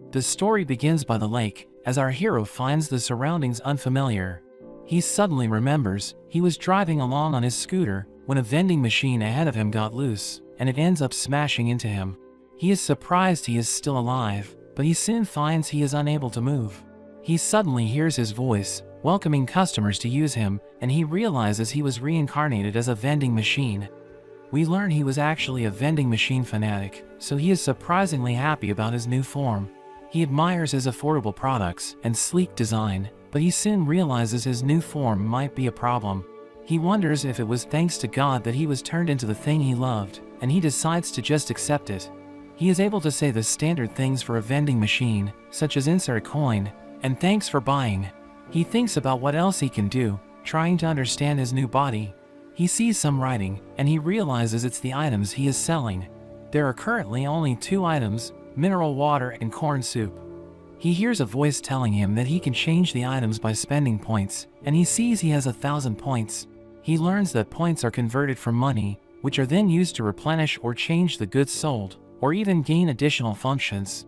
The story begins by the lake, as our hero finds the surroundings unfamiliar. He suddenly remembers he was driving along on his scooter when a vending machine ahead of him got loose, and it ends up smashing into him. He is surprised he is still alive, but he soon finds he is unable to move. He suddenly hears his voice, welcoming customers to use him, and he realizes he was reincarnated as a vending machine. We learn he was actually a vending machine fanatic, so he is surprisingly happy about his new form. He admires his affordable products and sleek design, but he soon realizes his new form might be a problem. He wonders if it was thanks to God that he was turned into the thing he loved, and he decides to just accept it. He is able to say the standard things for a vending machine, such as insert a coin, and thanks for buying. He thinks about what else he can do, trying to understand his new body. He sees some writing, and he realizes it's the items he is selling. There are currently only 2 items, mineral water and corn soup. He hears a voice telling him that he can change the items by spending points, and he sees he has 1,000 points. He learns that points are converted from money, which are then used to replenish or change the goods sold, or even gain additional functions.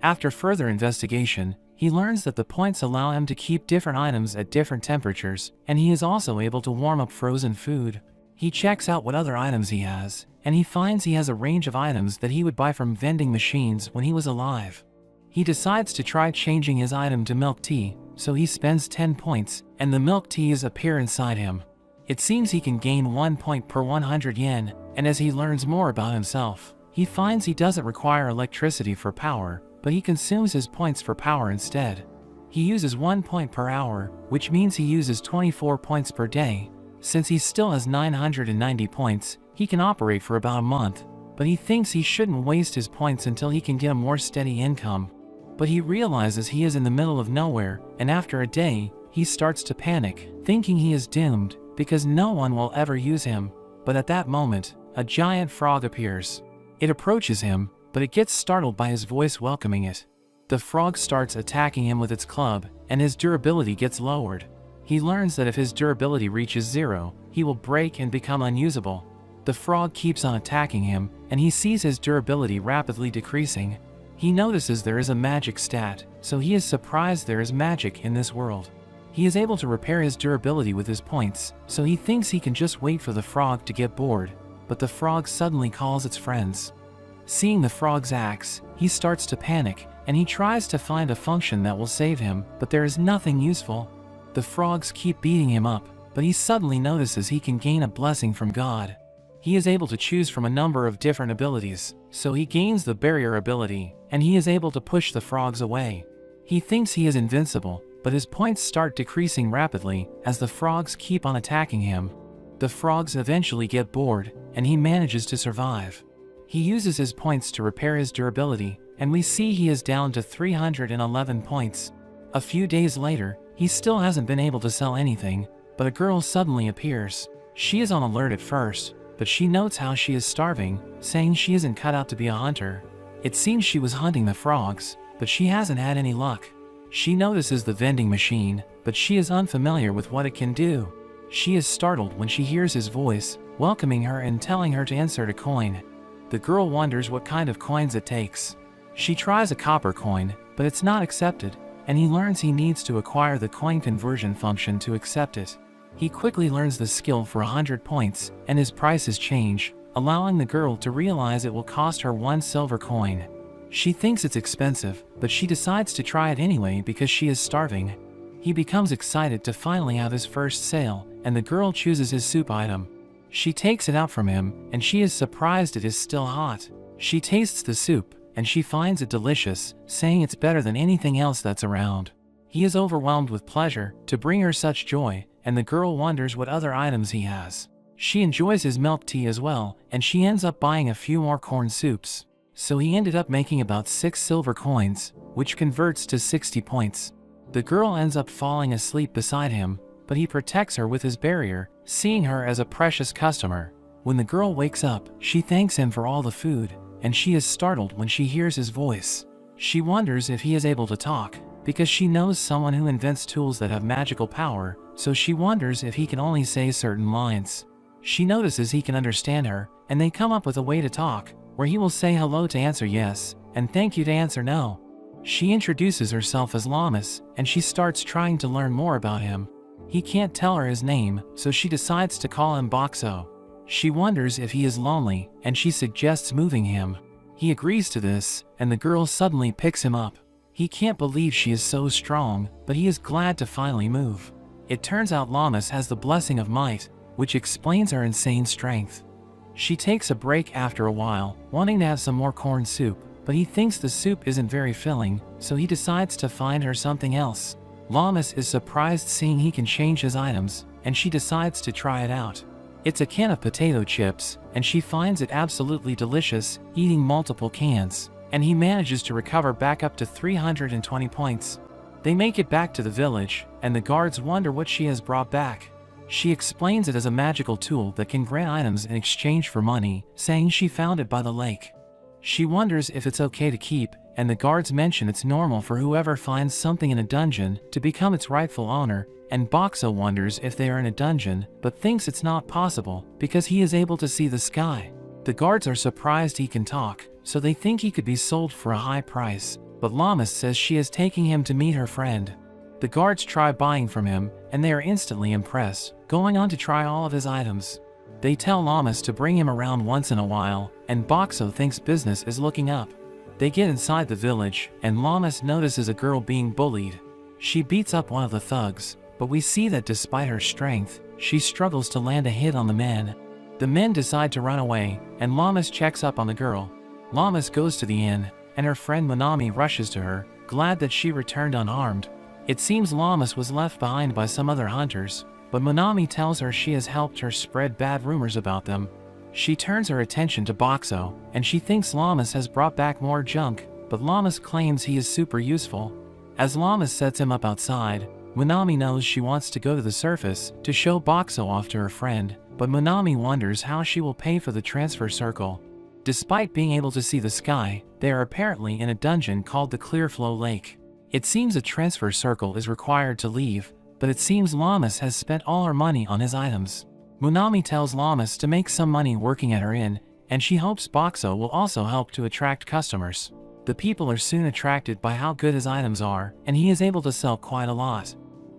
After further investigation, he learns that the points allow him to keep different items at different temperatures, and he is also able to warm up frozen food. He checks out what other items he has, and he finds he has a range of items that he would buy from vending machines when he was alive. He decides to try changing his item to milk tea, so he spends 10 points, and the milk teas appear inside him. It seems he can gain 1 point per 100 yen, and as he learns more about himself, he finds he doesn't require electricity for power, but he consumes his points for power instead. He uses 1 point per hour, which means he uses 24 points per day. Since he still has 990 points, he can operate for about a month, but he thinks he shouldn't waste his points until he can get a more steady income. But he realizes he is in the middle of nowhere, and after a day, he starts to panic, thinking he is doomed, because no one will ever use him. But at that moment, a giant frog appears. It approaches him, but it gets startled by his voice welcoming it. The frog starts attacking him with its club, and his durability gets lowered. He learns that if his durability reaches 0, he will break and become unusable. The frog keeps on attacking him, and he sees his durability rapidly decreasing. He notices there is a magic stat, so he is surprised there is magic in this world. He is able to repair his durability with his points, so he thinks he can just wait for the frog to get bored, but the frog suddenly calls its friends. Seeing the frog's axe, he starts to panic, and he tries to find a function that will save him, but there is nothing useful. The frogs keep beating him up, but he suddenly notices he can gain a blessing from God. He is able to choose from a number of different abilities, so he gains the barrier ability, and he is able to push the frogs away. He thinks he is invincible, but his points start decreasing rapidly as the frogs keep on attacking him. The frogs eventually get bored, and he manages to survive. He uses his points to repair his durability, and we see he is down to 311 points. A few days later, he still hasn't been able to sell anything, but a girl suddenly appears. She is on alert at first, but she notes how she is starving, saying she isn't cut out to be a hunter. It seems she was hunting the frogs, but she hasn't had any luck. She notices the vending machine, but she is unfamiliar with what it can do. She is startled when she hears his voice, welcoming her and telling her to insert a coin. The girl wonders what kind of coins it takes. She tries a copper coin, but it's not accepted, and he learns he needs to acquire the coin conversion function to accept it. He quickly learns the skill for 100 points, and his prices change, allowing the girl to realize it will cost her 1 silver coin. She thinks it's expensive, but she decides to try it anyway because she is starving. He becomes excited to finally have his first sale, and the girl chooses his soup item. She takes it out from him, and she is surprised it is still hot. She tastes the soup, and she finds it delicious, saying it's better than anything else that's around. He is overwhelmed with pleasure to bring her such joy, and the girl wonders what other items he has. She enjoys his milk tea as well, and she ends up buying a few more corn soups. So he ended up making about 6 silver coins, which converts to 60 points. The girl ends up falling asleep beside him, but he protects her with his barrier, seeing her as a precious customer. When the girl wakes up, she thanks him for all the food, and she is startled when she hears his voice. She wonders if he is able to talk, because she knows someone who invents tools that have magical power, so she wonders if he can only say certain lines. She notices he can understand her, and they come up with a way to talk, where he will say hello to answer yes, and thank you to answer no. She introduces herself as Llamas, and she starts trying to learn more about him. He can't tell her his name, so she decides to call him Boxo. She wonders if he is lonely, and she suggests moving him. He agrees to this, and the girl suddenly picks him up. He can't believe she is so strong, but he is glad to finally move. It turns out Llamas has the blessing of might, which explains her insane strength. She takes a break after a while, wanting to have some more corn soup, but he thinks the soup isn't very filling, so he decides to find her something else. Llamas is surprised seeing he can change his items, and she decides to try it out. It's a can of potato chips, and she finds it absolutely delicious, eating multiple cans, and he manages to recover back up to 320 points. They make it back to the village, and the guards wonder what she has brought back. She explains it as a magical tool that can grant items in exchange for money, saying she found it by the lake. She wonders if it's okay to keep, and the guards mention it's normal for whoever finds something in a dungeon to become its rightful owner, and Boxo wonders if they are in a dungeon, but thinks it's not possible because he is able to see the sky. The guards are surprised he can talk, so they think he could be sold for a high price, but Llamas says she is taking him to meet her friend. The guards try buying from him, and they are instantly impressed, going on to try all of his items. They tell Llamas to bring him around once in a while, and Boxo thinks business is looking up. They get inside the village, and Llamas notices a girl being bullied. She beats up one of the thugs, but we see that despite her strength, she struggles to land a hit on the men. The men decide to run away, and Llamas checks up on the girl. Llamas goes to the inn, and her friend Monami rushes to her, glad that she returned unharmed. It seems Llamas was left behind by some other hunters, but Monami tells her she has helped her spread bad rumors about them. She turns her attention to Boxo, and she thinks Llamas has brought back more junk, but Llamas claims he is super useful. As Llamas sets him up outside, Monami knows she wants to go to the surface to show Boxo off to her friend, but Monami wonders how she will pay for the transfer circle. Despite being able to see the sky, they are apparently in a dungeon called the Clearflow Lake. It seems a transfer circle is required to leave, but it seems Llamas has spent all her money on his items. Monami tells Llamas to make some money working at her inn, and she hopes Boxo will also help to attract customers. The people are soon attracted by how good his items are, and he is able to sell quite a lot.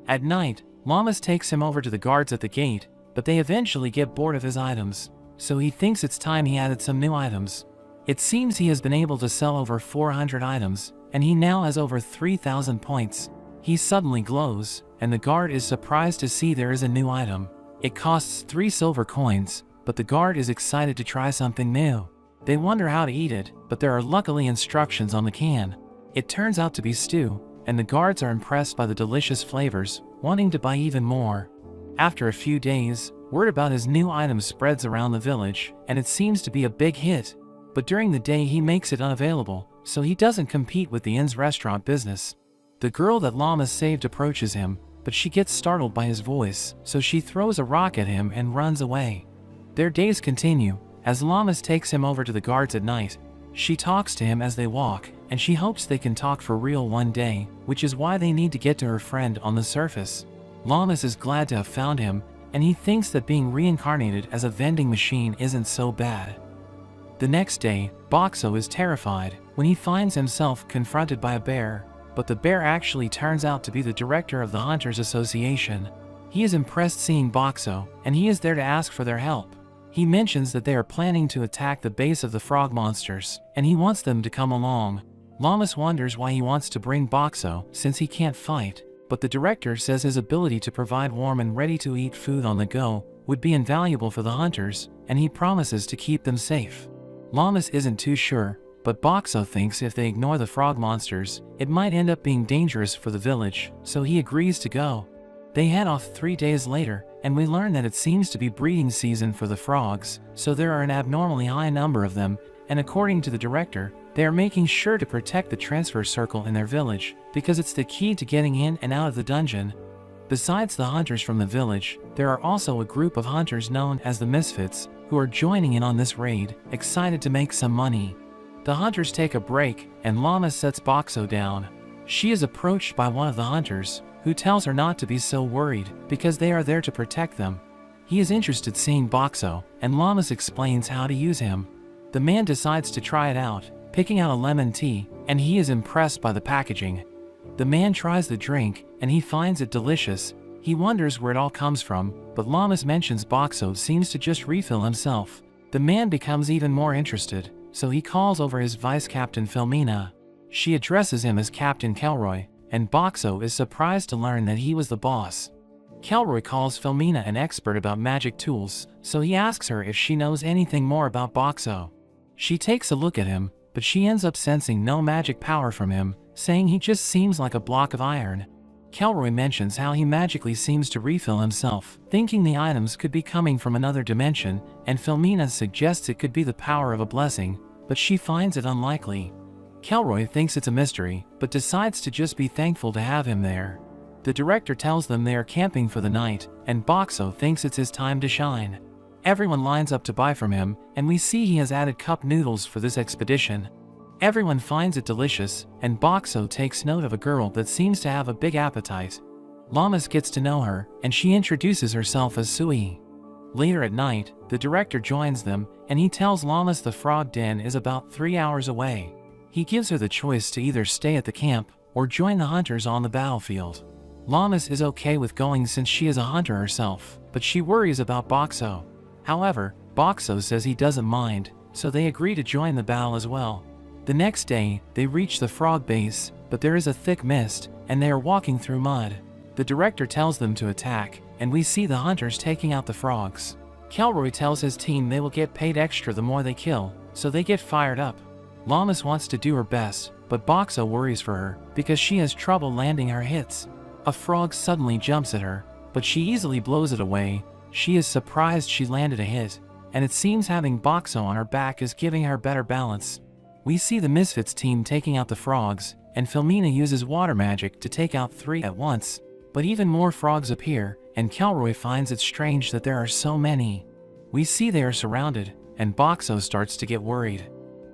At night, Llamas takes him over to the guards at the gate, but they eventually get bored of his items, so he thinks it's time he added some new items. It seems he has been able to sell over 400 items, and he now has over 3,000 points. He suddenly glows, and the guard is surprised to see there is a new item. It costs 3 silver coins, but the guard is excited to try something new. They wonder how to eat it, but there are luckily instructions on the can. It turns out to be stew, and the guards are impressed by the delicious flavors, wanting to buy even more. After a few days, word about his new item spreads around the village, and it seems to be a big hit. But during the day he makes it unavailable, so he doesn't compete with the inn's restaurant business. The girl that Llamas saved approaches him, but she gets startled by his voice, so she throws a rock at him and runs away. Their days continue, as Llamas takes him over to the guards at night. She talks to him as they walk, and she hopes they can talk for real one day, which is why they need to get to her friend on the surface. Llamas is glad to have found him, and he thinks that being reincarnated as a vending machine isn't so bad. The next day, Boxo is terrified when he finds himself confronted by a bear, but the bear actually turns out to be the director of the Hunters Association. He is impressed seeing Boxo, and he is there to ask for their help. He mentions that they are planning to attack the base of the frog monsters, and he wants them to come along. Llamas wonders why he wants to bring Boxo since he can't fight, but the director says his ability to provide warm and ready-to-eat food on the go would be invaluable for the hunters, and he promises to keep them safe. Llamas isn't too sure, but Boxo thinks if they ignore the frog monsters, it might end up being dangerous for the village, so he agrees to go. They head off 3 days later, and we learn that it seems to be breeding season for the frogs, so there are an abnormally high number of them, and according to the director, they are making sure to protect the transfer circle in their village, because it's the key to getting in and out of the dungeon. Besides the hunters from the village, there are also a group of hunters known as the Misfits, who are joining in on this raid, excited to make some money. The hunters take a break, and Llamas sets Boxo down. She is approached by one of the hunters, who tells her not to be so worried, because they are there to protect them. He is interested seeing Boxo, and Llamas explains how to use him. The man decides to try it out, picking out a lemon tea, and he is impressed by the packaging. The man tries the drink, and he finds it delicious. He wonders where it all comes from, but Llamas mentions Boxo seems to just refill himself. The man becomes even more interested, so he calls over his vice captain Filomena. She addresses him as Captain Kelroy, and Boxo is surprised to learn that he was the boss. Kelroy calls Filomena an expert about magic tools, so he asks her if she knows anything more about Boxo. She takes a look at him, but she ends up sensing no magic power from him, saying he just seems like a block of iron. Kelroy mentions how he magically seems to refill himself, thinking the items could be coming from another dimension, and Filomena suggests it could be the power of a blessing, but she finds it unlikely. Kelroy thinks it's a mystery, but decides to just be thankful to have him there. The director tells them they are camping for the night, and Boxo thinks it's his time to shine. Everyone lines up to buy from him, and we see he has added cup noodles for this expedition. Everyone finds it delicious, and Boxo takes note of a girl that seems to have a big appetite. Llamas gets to know her, and she introduces herself as Sui. Later at night, the director joins them, and he tells Llamas the frog den is about 3 hours away. He gives her the choice to either stay at the camp, or join the hunters on the battlefield. Llamas is okay with going since she is a hunter herself, but she worries about Boxo. However, Boxo says he doesn't mind, so they agree to join the battle as well. The next day, they reach the frog base, but there is a thick mist, and they are walking through mud. The director tells them to attack, and we see the hunters taking out the frogs. Kelroy tells his team they will get paid extra the more they kill, so they get fired up. Llamas wants to do her best, but Boxo worries for her, because she has trouble landing her hits. A frog suddenly jumps at her, but she easily blows it away. She is surprised she landed a hit, and it seems having Boxo on her back is giving her better balance. We see the Misfits team taking out the frogs, and Filomena uses water magic to take out 3 at once. But even more frogs appear, and Kelroy finds it strange that there are so many. We see they are surrounded, and Boxo starts to get worried.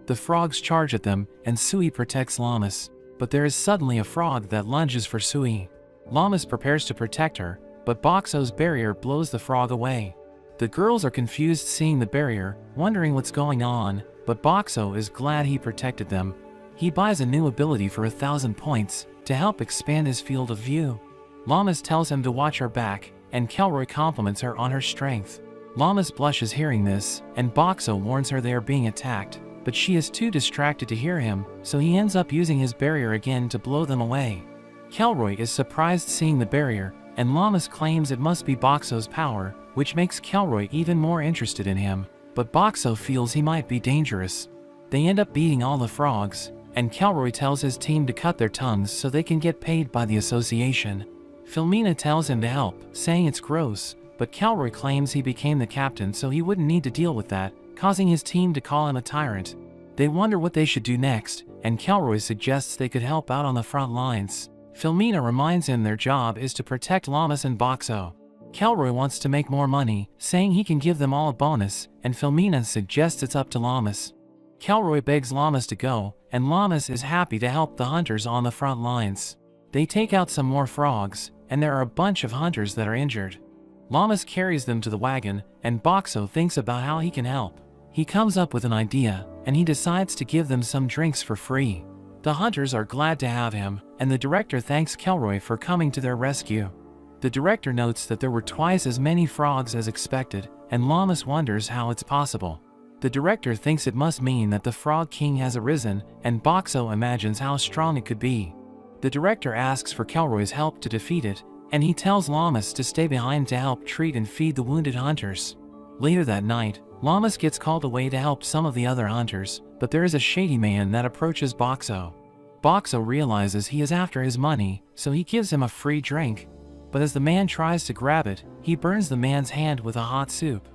The frogs charge at them, and Sui protects Llamas, but there is suddenly a frog that lunges for Sui. Llamas prepares to protect her, but Boxo's barrier blows the frog away. The girls are confused seeing the barrier, wondering what's going on, but Boxo is glad he protected them. He buys a new ability for 1,000 points to help expand his field of view. Llamas tells him to watch her back, and Kelroy compliments her on her strength. Llamas blushes hearing this, and Boxo warns her they are being attacked, but she is too distracted to hear him, so he ends up using his barrier again to blow them away. Kelroy is surprised seeing the barrier, and Llamas claims it must be Boxo's power, which makes Kelroy even more interested in him, but Boxo feels he might be dangerous. They end up beating all the frogs, and Kelroy tells his team to cut their tongues so they can get paid by the association. Filomena tells him to help, saying it's gross, but Kelroy claims he became the captain so he wouldn't need to deal with that, causing his team to call him a tyrant. They wonder what they should do next, and Kelroy suggests they could help out on the front lines. Filomena reminds him their job is to protect Llamas and Boxo. Kelroy wants to make more money, saying he can give them all a bonus, and Filomena suggests it's up to Llamas. Kelroy begs Llamas to go, and Llamas is happy to help the hunters on the front lines. They take out some more frogs, and there are a bunch of hunters that are injured. Llamas carries them to the wagon, and Boxo thinks about how he can help. He comes up with an idea, and he decides to give them some drinks for free. The hunters are glad to have him, and the director thanks Kelroy for coming to their rescue. The director notes that there were twice as many frogs as expected, and Llamas wonders how it's possible. The director thinks it must mean that the Frog King has arisen, and Boxo imagines how strong it could be. The director asks for Kelroy's help to defeat it, and he tells Llamas to stay behind to help treat and feed the wounded hunters. Later that night, Llamas gets called away to help some of the other hunters, but there is a shady man that approaches Boxo. Boxo realizes he is after his money, so he gives him a free drink. But as the man tries to grab it, he burns the man's hand with a hot soup.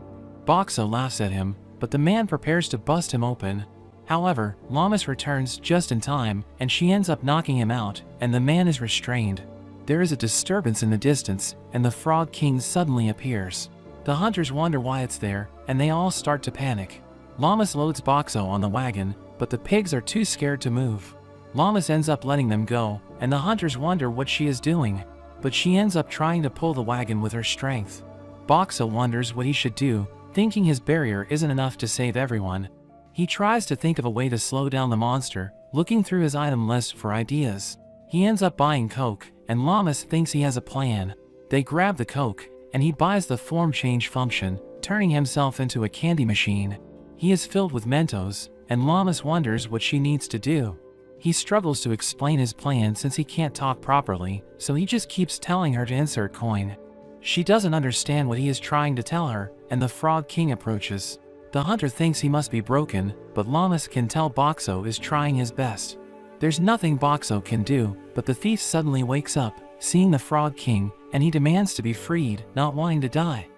Boxo laughs at him, but the man prepares to bust him open. However, Llamas returns just in time, and she ends up knocking him out, and the man is restrained. There is a disturbance in the distance, and the Frog King suddenly appears. The hunters wonder why it's there, and they all start to panic. Llamas loads Boxo on the wagon, but the pigs are too scared to move. Llamas ends up letting them go, and the hunters wonder what she is doing, but she ends up trying to pull the wagon with her strength. Boxo wonders what he should do, thinking his barrier isn't enough to save everyone. He tries to think of a way to slow down the monster, looking through his item list for ideas. He ends up buying Coke, and Llamas thinks he has a plan. They grab the Coke, and he buys the form change function, turning himself into a candy machine. He is filled with Mentos, and Llamas wonders what she needs to do. He struggles to explain his plan since he can't talk properly, so he just keeps telling her to insert coin. She doesn't understand what he is trying to tell her, and the Frog King approaches. The hunter thinks he must be broken, but Llamas can tell Boxo is trying his best. There's nothing Boxo can do, but the thief suddenly wakes up, seeing the Frog King, and he demands to be freed, not wanting to die.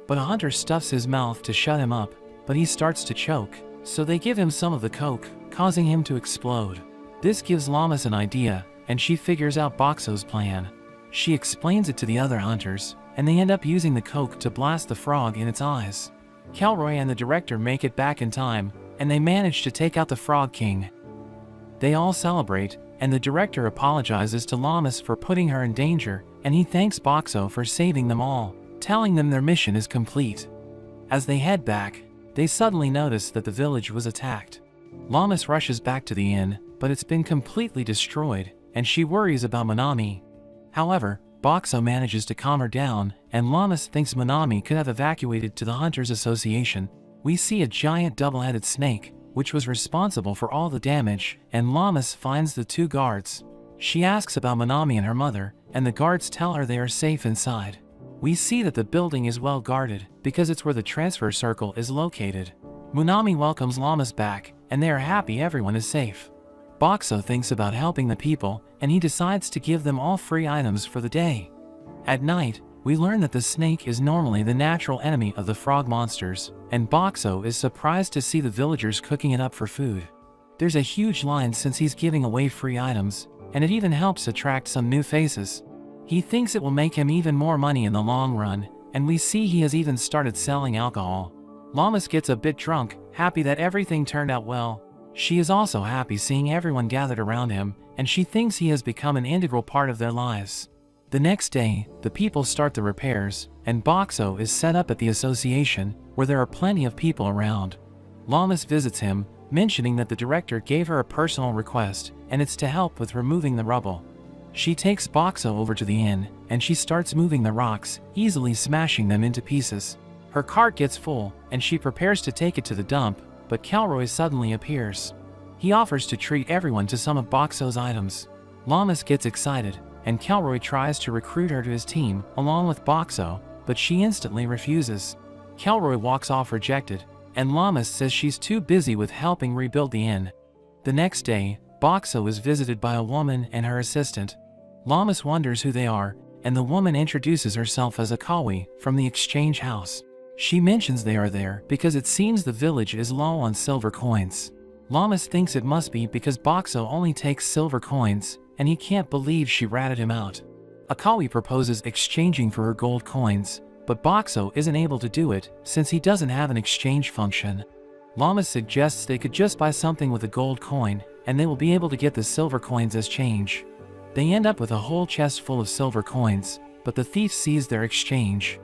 But a hunter stuffs his mouth to shut him up, but he starts to choke, so they give him some of the Coke, causing him to explode. This gives Llamas an idea, and she figures out Boxo's plan. She explains it to the other hunters, and they end up using the Coke to blast the frog in its eyes. Kelroy and the director make it back in time, and they manage to take out the Frog King. They all celebrate, and the director apologizes to Llamas for putting her in danger, and he thanks Boxo for saving them all, telling them their mission is complete. As they head back, they suddenly notice that the village was attacked. Llamas rushes back to the inn, but it's been completely destroyed, and she worries about Manami. However, Boxo manages to calm her down, and Llamas thinks Manami could have evacuated to the Hunters Association. We see a giant double-headed snake, which was responsible for all the damage, and Llamas finds the two guards. She asks about Manami and her mother, and the guards tell her they are safe inside. We see that the building is well guarded, because it's where the transfer circle is located. Manami welcomes Llamas back, and they are happy everyone is safe. Boxo thinks about helping the people, and he decides to give them all free items for the day. At night, we learn that the snake is normally the natural enemy of the frog monsters, and Boxo is surprised to see the villagers cooking it up for food. There's a huge line since he's giving away free items, and it even helps attract some new faces. He thinks it will make him even more money in the long run, and we see he has even started selling alcohol. Llamas gets a bit drunk, happy that everything turned out well. She is also happy seeing everyone gathered around him, and she thinks he has become an integral part of their lives. The next day, the people start the repairs, and Boxo is set up at the association, where there are plenty of people around. Llamas visits him, mentioning that the director gave her a personal request, and it's to help with removing the rubble. She takes Boxo over to the inn, and she starts moving the rocks, easily smashing them into pieces. Her cart gets full, and she prepares to take it to the dump, but Kelroy suddenly appears. He offers to treat everyone to some of Boxo's items. Llamas gets excited, and Kelroy tries to recruit her to his team, along with Boxo, but she instantly refuses. Kelroy walks off rejected, and Llamas says she's too busy with helping rebuild the inn. The next day, Boxo is visited by a woman and her assistant. Llamas wonders who they are, and the woman introduces herself as Akawi from the exchange house. She mentions they are there because it seems the village is low on silver coins. Llamas thinks it must be because Boxo only takes silver coins, and he can't believe she ratted him out. Akawi proposes exchanging for her gold coins, but Boxo isn't able to do it since he doesn't have an exchange function. Llamas suggests they could just buy something with a gold coin, and they will be able to get the silver coins as change. They end up with a whole chest full of silver coins, but the thief sees their exchange.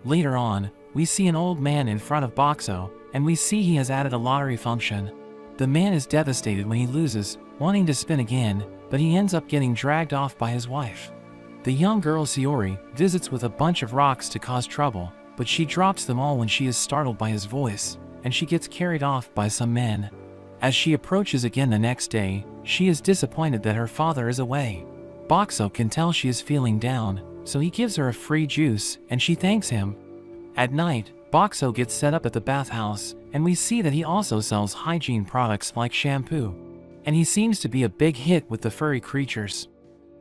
Later on, we see an old man in front of Boxo, and we see he has added a lottery function. The man is devastated when he loses, wanting to spin again, but he ends up getting dragged off by his wife. The young girl Sayori visits with a bunch of rocks to cause trouble, but she drops them all when she is startled by his voice, and she gets carried off by some men. As she approaches again the next day, she is disappointed that her father is away. Boxo can tell she is feeling down, so he gives her a free juice, and she thanks him. At night, Boxo gets set up at the bathhouse, and we see that he also sells hygiene products like shampoo. And he seems to be a big hit with the furry creatures.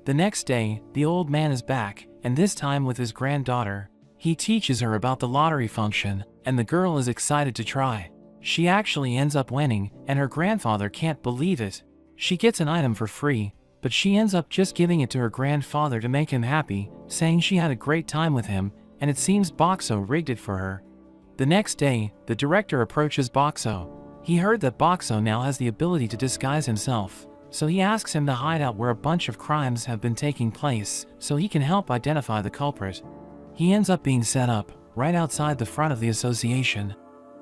The next day, the old man is back, and this time with his granddaughter. He teaches her about the lottery function, and the girl is excited to try. She actually ends up winning, and her grandfather can't believe it. She gets an item for free, but she ends up just giving it to her grandfather to make him happy, saying she had a great time with him, and it seems Boxo rigged it for her. The next day, the director approaches Boxo. He heard that Boxo now has the ability to disguise himself, so he asks him to hide out where a bunch of crimes have been taking place, so he can help identify the culprit. He ends up being set up, right outside the front of the association.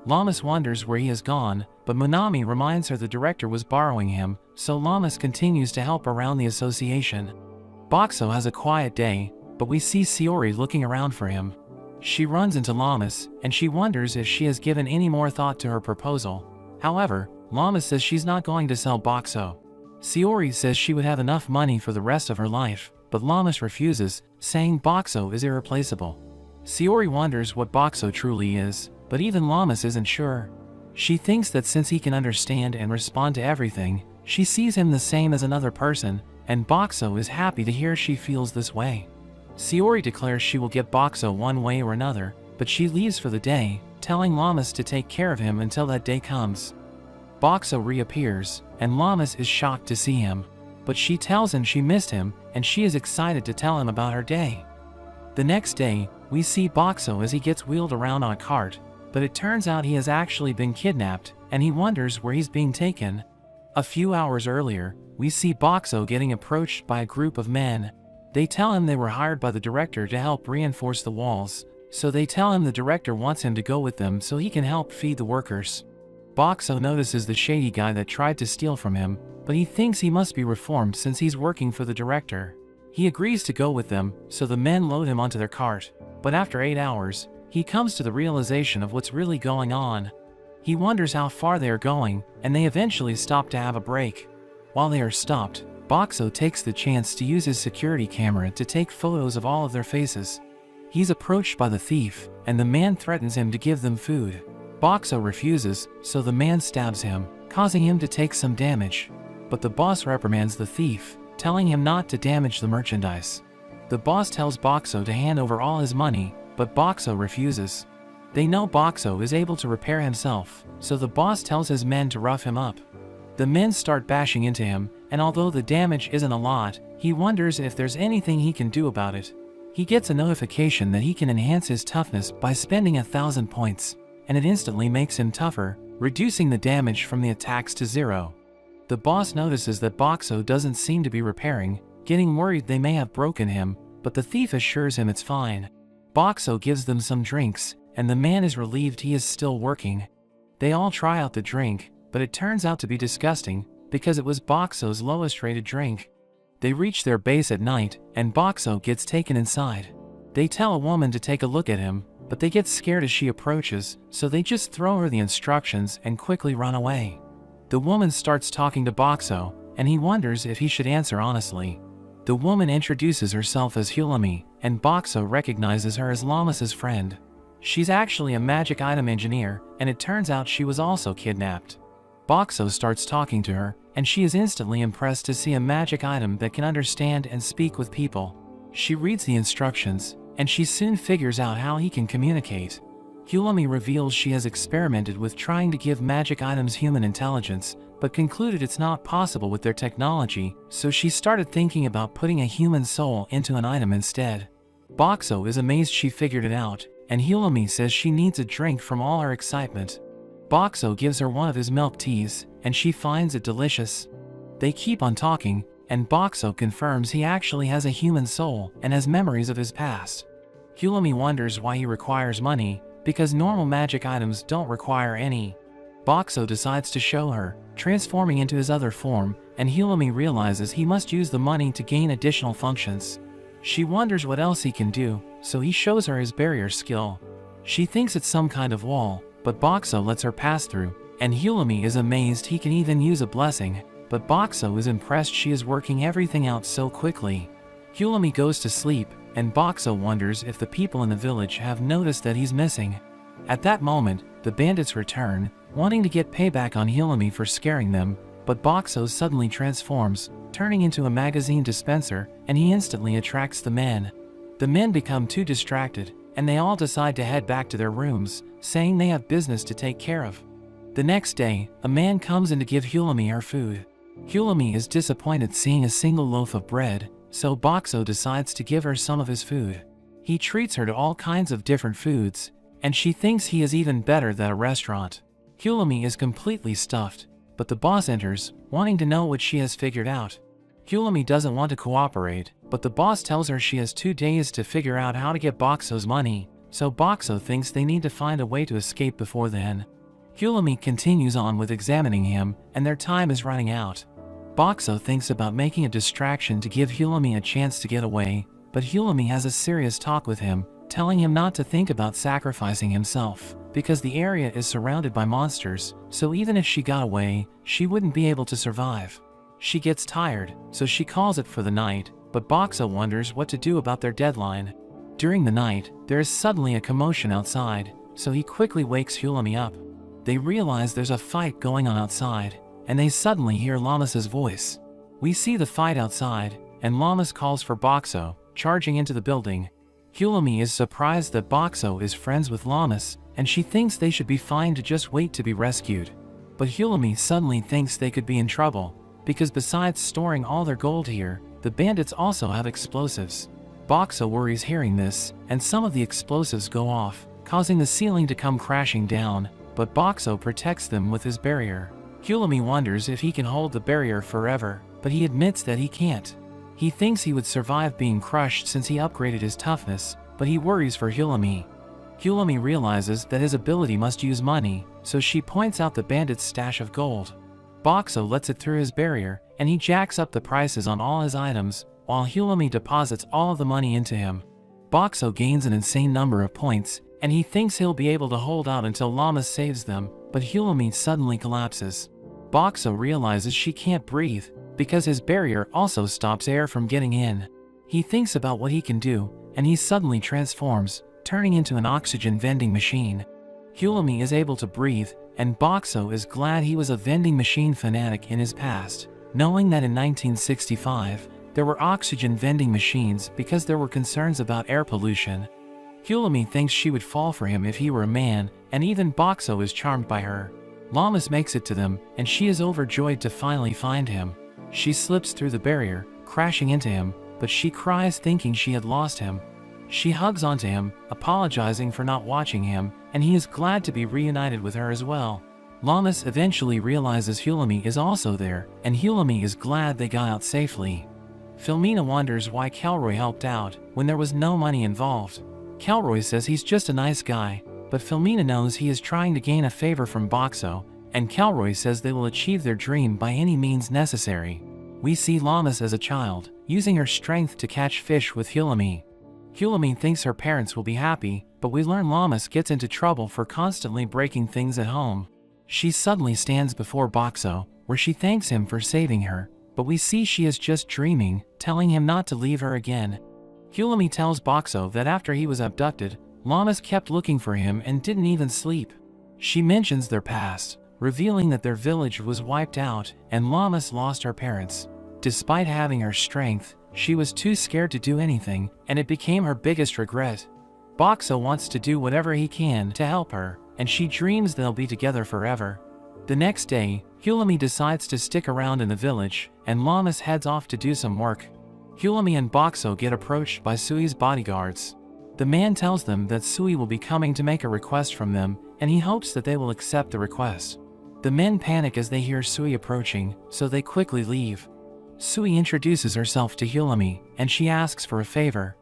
Lamas wonders where he has gone, but Monami reminds her the director was borrowing him, so Lamas continues to help around the association. Boxo has a quiet day, but we see Sayori looking around for him. She runs into Lamas, and she wonders if she has given any more thought to her proposal. However, Lamas says she's not going to sell Boxo. Sayori says she would have enough money for the rest of her life, but Lamas refuses, saying Boxo is irreplaceable. Sayori wonders what Boxo truly is, but even Lamas isn't sure. She thinks that since he can understand and respond to everything, she sees him the same as another person, and Boxo is happy to hear she feels this way. Sayori declares she will get Boxo one way or another, but she leaves for the day, telling Lamas to take care of him until that day comes. Boxo reappears, and Lamas is shocked to see him, but she tells him she missed him, and she is excited to tell him about her day. The next day, we see Boxo as he gets wheeled around on a cart, but it turns out he has actually been kidnapped, and he wonders where he's being taken. A few hours earlier, we see Boxo getting approached by a group of men. They tell him they were hired by the director to help reinforce the walls, so they tell him the director wants him to go with them so he can help feed the workers. Boxo notices the shady guy that tried to steal from him, but he thinks he must be reformed since he's working for the director. He agrees to go with them, so the men load him onto their cart, but after 8 hours, he comes to the realization of what's really going on. He wonders how far they are going, and they eventually stop to have a break. While they are stopped, Boxo takes the chance to use his security camera to take photos of all of their faces. He's approached by the thief, and the man threatens him to give them food. Boxo refuses, so the man stabs him, causing him to take some damage. But the boss reprimands the thief, telling him not to damage the merchandise. The boss tells Boxo to hand over all his money, but Boxo refuses. They know Boxo is able to repair himself, so the boss tells his men to rough him up. The men start bashing into him, and although the damage isn't a lot, he wonders if there's anything he can do about it. He gets a notification that he can enhance his toughness by spending 1,000 points, and it instantly makes him tougher, reducing the damage from the attacks to 0. The boss notices that Boxo doesn't seem to be repairing, getting worried they may have broken him, but the thief assures him it's fine. Boxo gives them some drinks, and the man is relieved he is still working. They all try out the drink, but it turns out to be disgusting, because it was Boxo's lowest rated drink. They reach their base at night, and Boxo gets taken inside. They tell a woman to take a look at him, but they get scared as she approaches, so they just throw her the instructions and quickly run away. The woman starts talking to Boxo, and he wonders if he should answer honestly. The woman introduces herself as Hulami, and Boxo recognizes her as Lamas's friend. She's actually a magic item engineer, and it turns out she was also kidnapped. Boxo starts talking to her, and she is instantly impressed to see a magic item that can understand and speak with people. She reads the instructions, and she soon figures out how he can communicate. Hulami reveals she has experimented with trying to give magic items human intelligence, but concluded it's not possible with their technology, so she started thinking about putting a human soul into an item instead. Boxo is amazed she figured it out, and Hulami says she needs a drink from all her excitement. Boxo gives her one of his milk teas, and she finds it delicious. They keep on talking, and Boxo confirms he actually has a human soul and has memories of his past. Hulami wonders why he requires money, because normal magic items don't require any. Boxo decides to show her, transforming into his other form, and Hulami realizes he must use the money to gain additional functions. She wonders what else he can do, so he shows her his barrier skill. She thinks it's some kind of wall, but Boxo lets her pass through, and Hulami is amazed he can even use a blessing, but Boxo is impressed she is working everything out so quickly. Hulami goes to sleep, and Boxo wonders if the people in the village have noticed that he's missing. At that moment, the bandits return, wanting to get payback on Hulami for scaring them, but Boxo suddenly transforms, turning into a magazine dispenser, and he instantly attracts the men. The men become too distracted, and they all decide to head back to their rooms, saying they have business to take care of. The next day, a man comes in to give Hulami her food. Hulami is disappointed seeing a single loaf of bread, so Boxo decides to give her some of his food. He treats her to all kinds of different foods, and she thinks he is even better than a restaurant. Hulami is completely stuffed, but the boss enters, wanting to know what she has figured out. Hulami doesn't want to cooperate, but the boss tells her she has 2 days to figure out how to get Boxo's money, so Boxo thinks they need to find a way to escape before then. Hulami continues on with examining him, and their time is running out. Boxo thinks about making a distraction to give Hulami a chance to get away, but Hulami has a serious talk with him, telling him not to think about sacrificing himself, because the area is surrounded by monsters, so even if she got away, she wouldn't be able to survive. She gets tired, so she calls it for the night, but Boxo wonders what to do about their deadline. During the night, there is suddenly a commotion outside, so he quickly wakes Hulami up. They realize there's a fight going on outside, and they suddenly hear Lamas's voice. We see the fight outside, and Lamas calls for Boxo, charging into the building. Hulami is surprised that Boxo is friends with Lamas, and she thinks they should be fine to just wait to be rescued. But Hulami suddenly thinks they could be in trouble, because besides storing all their gold here, the bandits also have explosives. Boxo worries hearing this, and some of the explosives go off, causing the ceiling to come crashing down, but Boxo protects them with his barrier. Hulami wonders if he can hold the barrier forever, but he admits that he can't. He thinks he would survive being crushed since he upgraded his toughness, but he worries for Hulami. Hulami realizes that his ability must use money, so she points out the bandit's stash of gold. Boxo lets it through his barrier, and he jacks up the prices on all his items, while Hulami deposits all of the money into him. Boxo gains an insane number of points, and he thinks he'll be able to hold out until Lamas saves them, but Hulami suddenly collapses. Boxo realizes she can't breathe, because his barrier also stops air from getting in. He thinks about what he can do, and he suddenly transforms, turning into an oxygen vending machine. Hulami is able to breathe, and Boxo is glad he was a vending machine fanatic in his past, knowing that in 1965, there were oxygen vending machines because there were concerns about air pollution. Hulami thinks she would fall for him if he were a man, and even Boxo is charmed by her. Lamas makes it to them, and she is overjoyed to finally find him. She slips through the barrier, crashing into him, but she cries thinking she had lost him. She hugs onto him, apologizing for not watching him, and he is glad to be reunited with her as well. Lamas eventually realizes Hulami is also there, and Hulami is glad they got out safely. Filmina wonders why Kelroy helped out when there was no money involved. Kelroy says he's just a nice guy, but Filmina knows he is trying to gain a favor from Boxo, and Kelroy says they will achieve their dream by any means necessary. We see Lamas as a child, using her strength to catch fish with Hulami. Hulami thinks her parents will be happy, but we learn Lamas gets into trouble for constantly breaking things at home. She suddenly stands before Boxo, where she thanks him for saving her, but we see she is just dreaming, telling him not to leave her again. Hulami tells Boxo that after he was abducted, Lamas kept looking for him and didn't even sleep. She mentions their past, revealing that their village was wiped out and Lamas lost her parents. Despite having her strength, she was too scared to do anything, and it became her biggest regret. Boxo wants to do whatever he can to help her, and she dreams they'll be together forever. The next day, Hulami decides to stick around in the village, and Lamas heads off to do some work. Hulami and Boxo get approached by Sui's bodyguards. The man tells them that Sui will be coming to make a request from them, and he hopes that they will accept the request. The men panic as they hear Sui approaching, so they quickly leave. Sui introduces herself to Hulami, and she asks for a favor.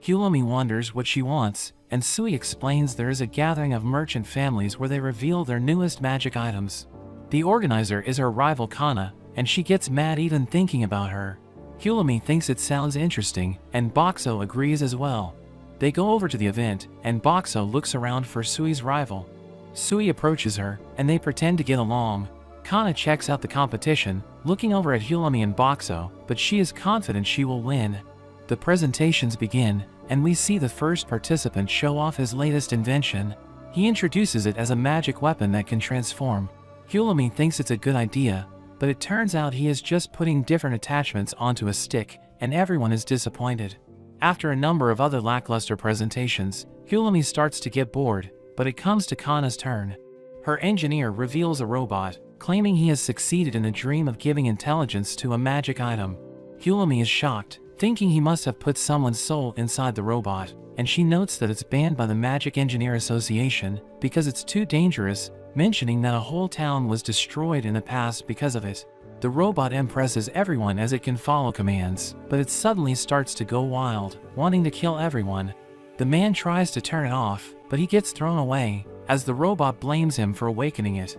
Hulami wonders what she wants, and Sui explains there is a gathering of merchant families where they reveal their newest magic items. The organizer is her rival Kana, and she gets mad even thinking about her. Hulami thinks it sounds interesting, and Boxo agrees as well. They go over to the event, and Boxo looks around for Sui's rival. Sui approaches her, and they pretend to get along. Kana checks out the competition, looking over at Hulami and Boxo, but she is confident she will win. The presentations begin, and we see the first participant show off his latest invention. He introduces it as a magic weapon that can transform. Hulami thinks it's a good idea, but it turns out he is just putting different attachments onto a stick, and everyone is disappointed. After a number of other lackluster presentations, Hulami starts to get bored, but it comes to Kana's turn. Her engineer reveals a robot, claiming he has succeeded in a dream of giving intelligence to a magic item. Hulami is shocked, thinking he must have put someone's soul inside the robot, and she notes that it's banned by the Magic Engineer Association because it's too dangerous, mentioning that a whole town was destroyed in the past because of it. The robot impresses everyone as it can follow commands, but it suddenly starts to go wild, wanting to kill everyone. The man tries to turn it off, but he gets thrown away, as the robot blames him for awakening it.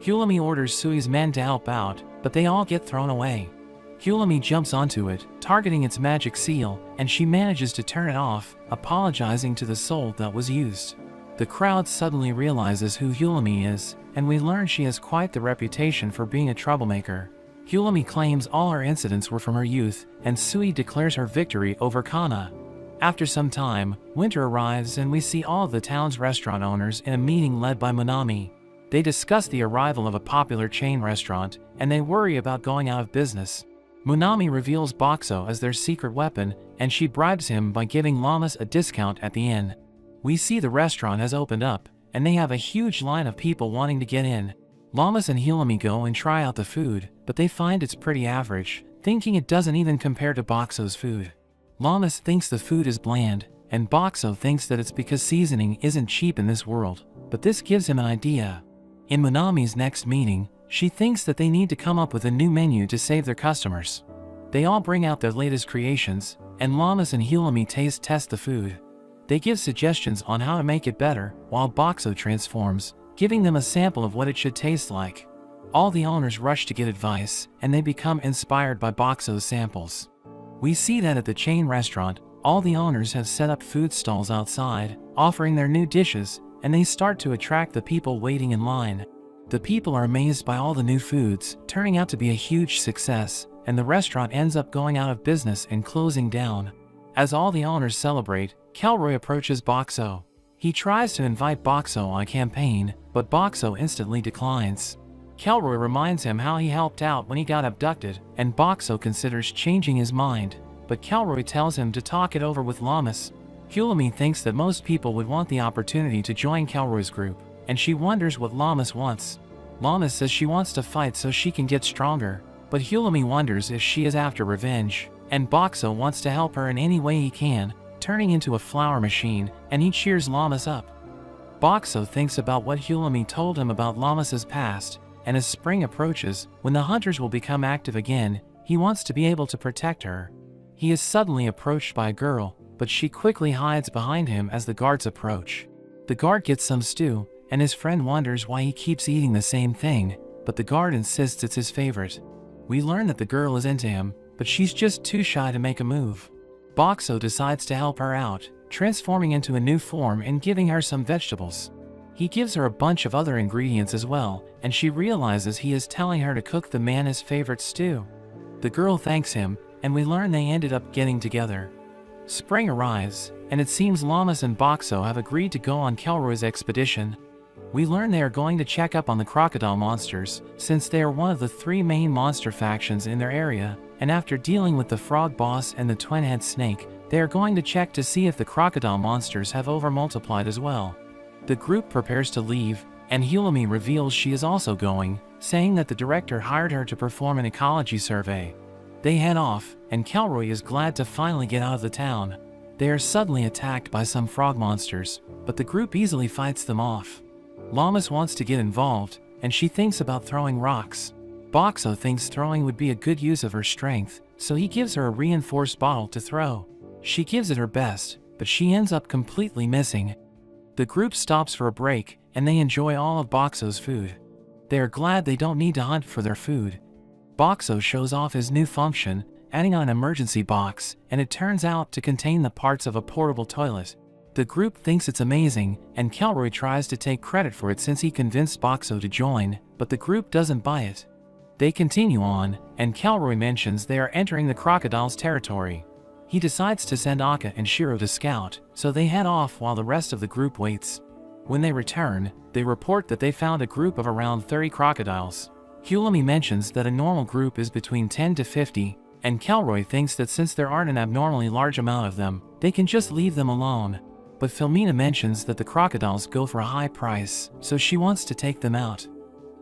Hulami orders Sui's men to help out, but they all get thrown away. Hulami jumps onto it, targeting its magic seal, and she manages to turn it off, apologizing to the soul that was used. The crowd suddenly realizes who Hulami is, and we learn she has quite the reputation for being a troublemaker. Hulami claims all her incidents were from her youth, and Sui declares her victory over Kana. After some time, winter arrives and we see all of the town's restaurant owners in a meeting led by Monami. They discuss the arrival of a popular chain restaurant, and they worry about going out of business. Monami reveals Boxo as their secret weapon, and she bribes him by giving Llamas a discount at the inn. We see the restaurant has opened up, and they have a huge line of people wanting to get in. Llamas and Hulami go and try out the food, but they find it's pretty average, thinking it doesn't even compare to Boxo's food. Llamas thinks the food is bland, and Boxo thinks that it's because seasoning isn't cheap in this world, but this gives him an idea. In Monami's next meeting, she thinks that they need to come up with a new menu to save their customers. They all bring out their latest creations, and Llamas and Hulami test the food. They give suggestions on how to make it better, while Boxo transforms, giving them a sample of what it should taste like. All the owners rush to get advice, and they become inspired by Boxo's samples. We see that at the chain restaurant, all the owners have set up food stalls outside, offering their new dishes, and they start to attract the people waiting in line. The people are amazed by all the new foods, turning out to be a huge success, and the restaurant ends up going out of business and closing down. As all the owners celebrate, Kelroy approaches Boxo. He tries to invite Boxo on a campaign, but Boxo instantly declines. Kelroy reminds him how he helped out when he got abducted, and Boxo considers changing his mind, but Kelroy tells him to talk it over with Llamas. Hulami thinks that most people would want the opportunity to join Kelroy's group, and she wonders what Llamas wants. Llamas says she wants to fight so she can get stronger, but Hulami wonders if she is after revenge, and Boxo wants to help her in any way he can, turning into a flower machine, and he cheers Llamas up. Boxo thinks about what Hulami told him about Llamas's past, and as spring approaches, when the hunters will become active again, he wants to be able to protect her. He is suddenly approached by a girl, but she quickly hides behind him as the guards approach. The guard gets some stew, and his friend wonders why he keeps eating the same thing, but the guard insists it's his favorite. We learn that the girl is into him, but she's just too shy to make a move. Boxo decides to help her out, transforming into a new form and giving her some vegetables. He gives her a bunch of other ingredients as well, and she realizes he is telling her to cook the man's favorite stew. The girl thanks him, and we learn they ended up getting together. Spring arrives, and it seems Llamas and Boxo have agreed to go on Kelroy's expedition. We learn they are going to check up on the crocodile monsters, since they are one of the 3 main monster factions in their area, and after dealing with the frog boss and the twin-head snake, they are going to check to see if the crocodile monsters have over-multiplied as well. The group prepares to leave, and Hulami reveals she is also going, saying that the director hired her to perform an ecology survey. They head off, and Kelroy is glad to finally get out of the town. They are suddenly attacked by some frog monsters, but the group easily fights them off. Llamas wants to get involved, and she thinks about throwing rocks. Boxo thinks throwing would be a good use of her strength, so he gives her a reinforced bottle to throw. She gives it her best, but she ends up completely missing. The group stops for a break, and they enjoy all of Boxo's food. They are glad they don't need to hunt for their food. Boxo shows off his new function, adding on an emergency box, and it turns out to contain the parts of a portable toilet. The group thinks it's amazing, and Kelroy tries to take credit for it since he convinced Boxo to join, but the group doesn't buy it. They continue on, and Kelroy mentions they are entering the crocodile's territory. He decides to send Akka and Shiro to scout, so they head off while the rest of the group waits. When they return, they report that they found a group of around 30 crocodiles. Hulami mentions that a normal group is between 10 to 50, and Kelroy thinks that since there aren't an abnormally large amount of them, they can just leave them alone. But Filmina mentions that the crocodiles go for a high price, so she wants to take them out.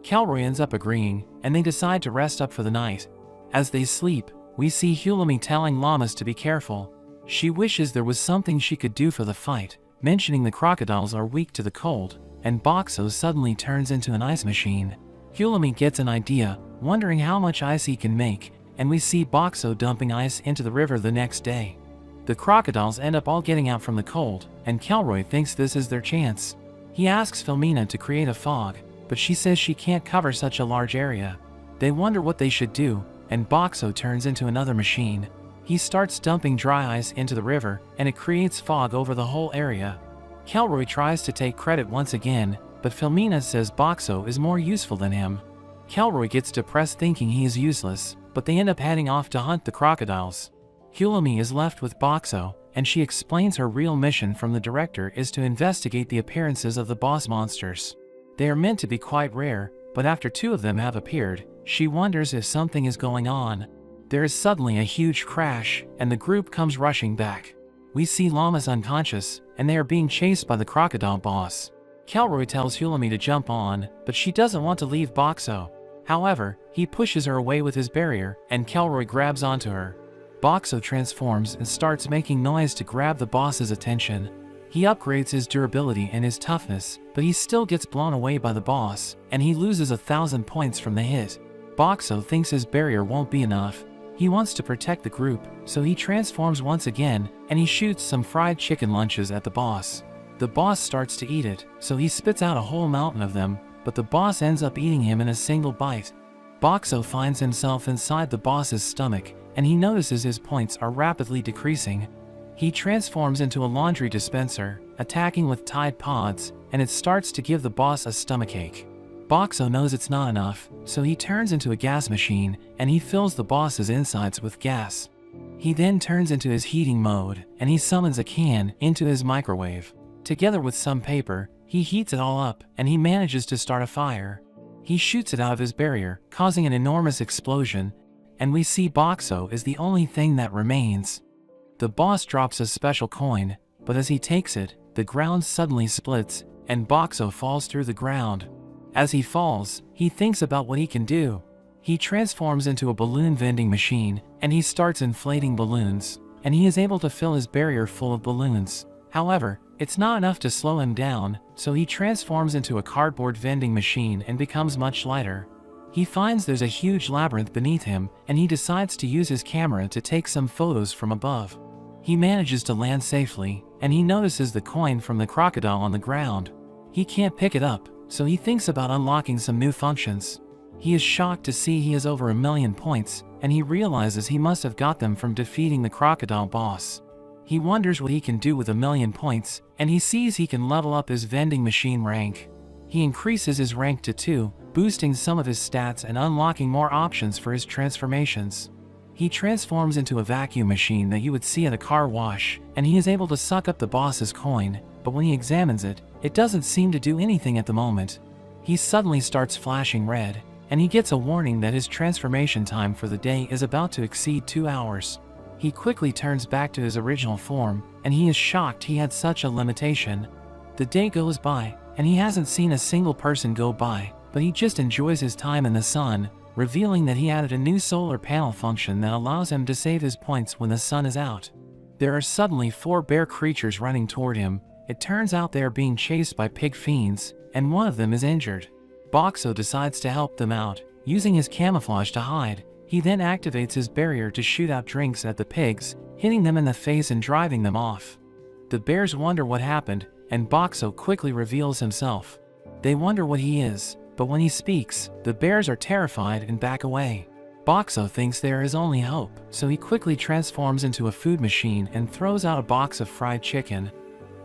Kelroy ends up agreeing, and they decide to rest up for the night. As they sleep, we see Hulami telling Llamas to be careful. She wishes there was something she could do for the fight, mentioning the crocodiles are weak to the cold, and Boxo suddenly turns into an ice machine. Hulami gets an idea, wondering how much ice he can make, and we see Boxo dumping ice into the river the next day. The crocodiles end up all getting out from the cold, and Kelroy thinks this is their chance. He asks Filomena to create a fog, but she says she can't cover such a large area. They wonder what they should do, and Boxo turns into another machine. He starts dumping dry ice into the river, and it creates fog over the whole area. Kelroy tries to take credit once again, but Filomena says Boxo is more useful than him. Kelroy gets depressed thinking he is useless, but they end up heading off to hunt the crocodiles. Hulami is left with Boxo, and she explains her real mission from the director is to investigate the appearances of the boss monsters. They are meant to be quite rare, but after 2 of them have appeared, she wonders if something is going on. There is suddenly a huge crash, and the group comes rushing back. We see llamas unconscious, and they are being chased by the crocodile boss. Kelroy tells Hulami to jump on, but she doesn't want to leave Boxo. However, he pushes her away with his barrier, and Kelroy grabs onto her. Boxo transforms and starts making noise to grab the boss's attention. He upgrades his durability and his toughness, but he still gets blown away by the boss, and he loses 1,000 points from the hit. Boxo thinks his barrier won't be enough. He wants to protect the group, so he transforms once again, and he shoots some fried chicken lunches at the boss. The boss starts to eat it, so he spits out a whole mountain of them, but the boss ends up eating him in a single bite. Boxo finds himself inside the boss's stomach, and he notices his points are rapidly decreasing. He transforms into a laundry dispenser, attacking with Tide Pods, and it starts to give the boss a stomachache. Boxo knows it's not enough, so he turns into a gas machine, and he fills the boss's insides with gas. He then turns into his heating mode, and he summons a can into his microwave. Together with some paper, he heats it all up, and he manages to start a fire. He shoots it out of his barrier, causing an enormous explosion, and we see Boxo is the only thing that remains. The boss drops a special coin, but as he takes it, the ground suddenly splits, and Boxo falls through the ground. As he falls, he thinks about what he can do. He transforms into a balloon vending machine, and he starts inflating balloons, and he is able to fill his barrier full of balloons. However, it's not enough to slow him down, so he transforms into a cardboard vending machine and becomes much lighter. He finds there's a huge labyrinth beneath him, and he decides to use his camera to take some photos from above. He manages to land safely, and he notices the coin from the crocodile on the ground. He can't pick it up, so he thinks about unlocking some new functions. He is shocked to see he has over 1,000,000 points, and he realizes he must have got them from defeating the crocodile boss. He wonders what he can do with 1,000,000 points, and he sees he can level up his vending machine rank. He increases his rank to 2, boosting some of his stats and unlocking more options for his transformations. He transforms into a vacuum machine that you would see at a car wash, and he is able to suck up the boss's coin, but when he examines it, it doesn't seem to do anything at the moment. He suddenly starts flashing red, and he gets a warning that his transformation time for the day is about to exceed 2 hours. He quickly turns back to his original form, and he is shocked he had such a limitation. The day goes by, and he hasn't seen a single person go by, but he just enjoys his time in the sun, revealing that he added a new solar panel function that allows him to save his points when the sun is out. There are suddenly 4 bear creatures running toward him. It turns out they are being chased by pig fiends, and one of them is injured. Boxo decides to help them out, using his camouflage to hide. He then activates his barrier to shoot out drinks at the pigs, hitting them in the face and driving them off. The bears wonder what happened, and Boxo quickly reveals himself. They wonder what he is, but when he speaks, the bears are terrified and back away. Boxo thinks there is only hope, so he quickly transforms into a food machine and throws out a box of fried chicken.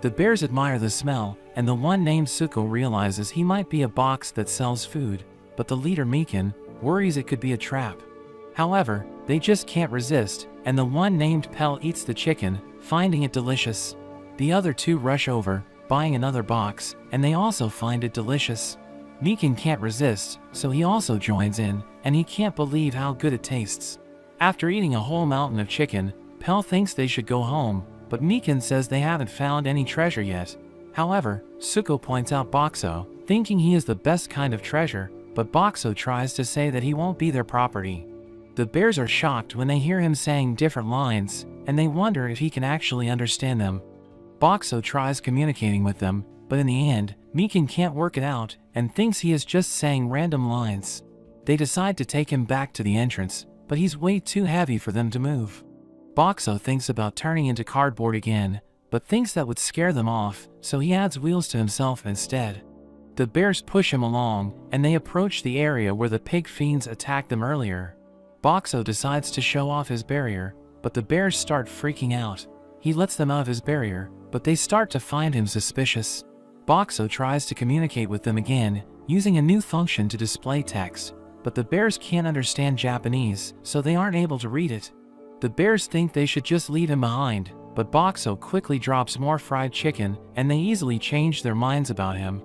The bears admire the smell, and the one named Suko realizes he might be a box that sells food, but the leader Mikan worries it could be a trap. However, they just can't resist, and the one named Pell eats the chicken, finding it delicious. The other 2 rush over, buying another box, and they also find it delicious. Mikan can't resist, so he also joins in, and he can't believe how good it tastes. After eating a whole mountain of chicken, Pell thinks they should go home, but Mikan says they haven't found any treasure yet. However, Suko points out Boxo, thinking he is the best kind of treasure, but Boxo tries to say that he won't be their property. The bears are shocked when they hear him saying different lines, and they wonder if he can actually understand them. Boxo tries communicating with them, but in the end, Mikan can't work it out and thinks he is just saying random lines. They decide to take him back to the entrance, but he's way too heavy for them to move. Boxo thinks about turning into cardboard again, but thinks that would scare them off, so he adds wheels to himself instead. The bears push him along, and they approach the area where the pig fiends attacked them earlier. Boxo decides to show off his barrier, but the bears start freaking out. He lets them out of his barrier, but they start to find him suspicious. Boxo tries to communicate with them again, using a new function to display text, but the bears can't understand Japanese, so they aren't able to read it. The bears think they should just leave him behind, but Boxo quickly drops more fried chicken, and they easily change their minds about him.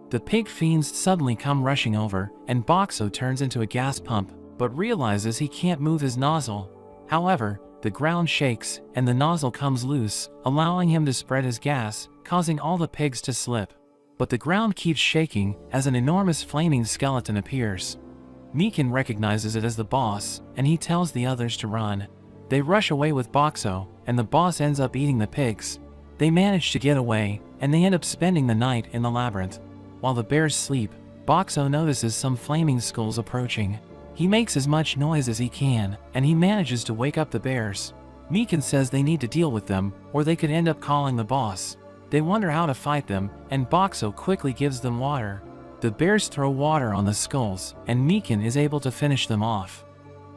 The pig fiends suddenly come rushing over, and Boxo turns into a gas pump, but realizes he can't move his nozzle. However, the ground shakes, and the nozzle comes loose, allowing him to spread his gas, causing all the pigs to slip. But the ground keeps shaking as an enormous flaming skeleton appears. Mikan recognizes it as the boss, and he tells the others to run. They rush away with Boxo, and the boss ends up eating the pigs. They manage to get away, and they end up spending the night in the labyrinth. While the bears sleep, Boxo notices some flaming skulls approaching. He makes as much noise as he can, and he manages to wake up the bears. Mikan says they need to deal with them, or they could end up calling the boss. They wonder how to fight them, and Boxo quickly gives them water. The bears throw water on the skulls, and Mikan is able to finish them off.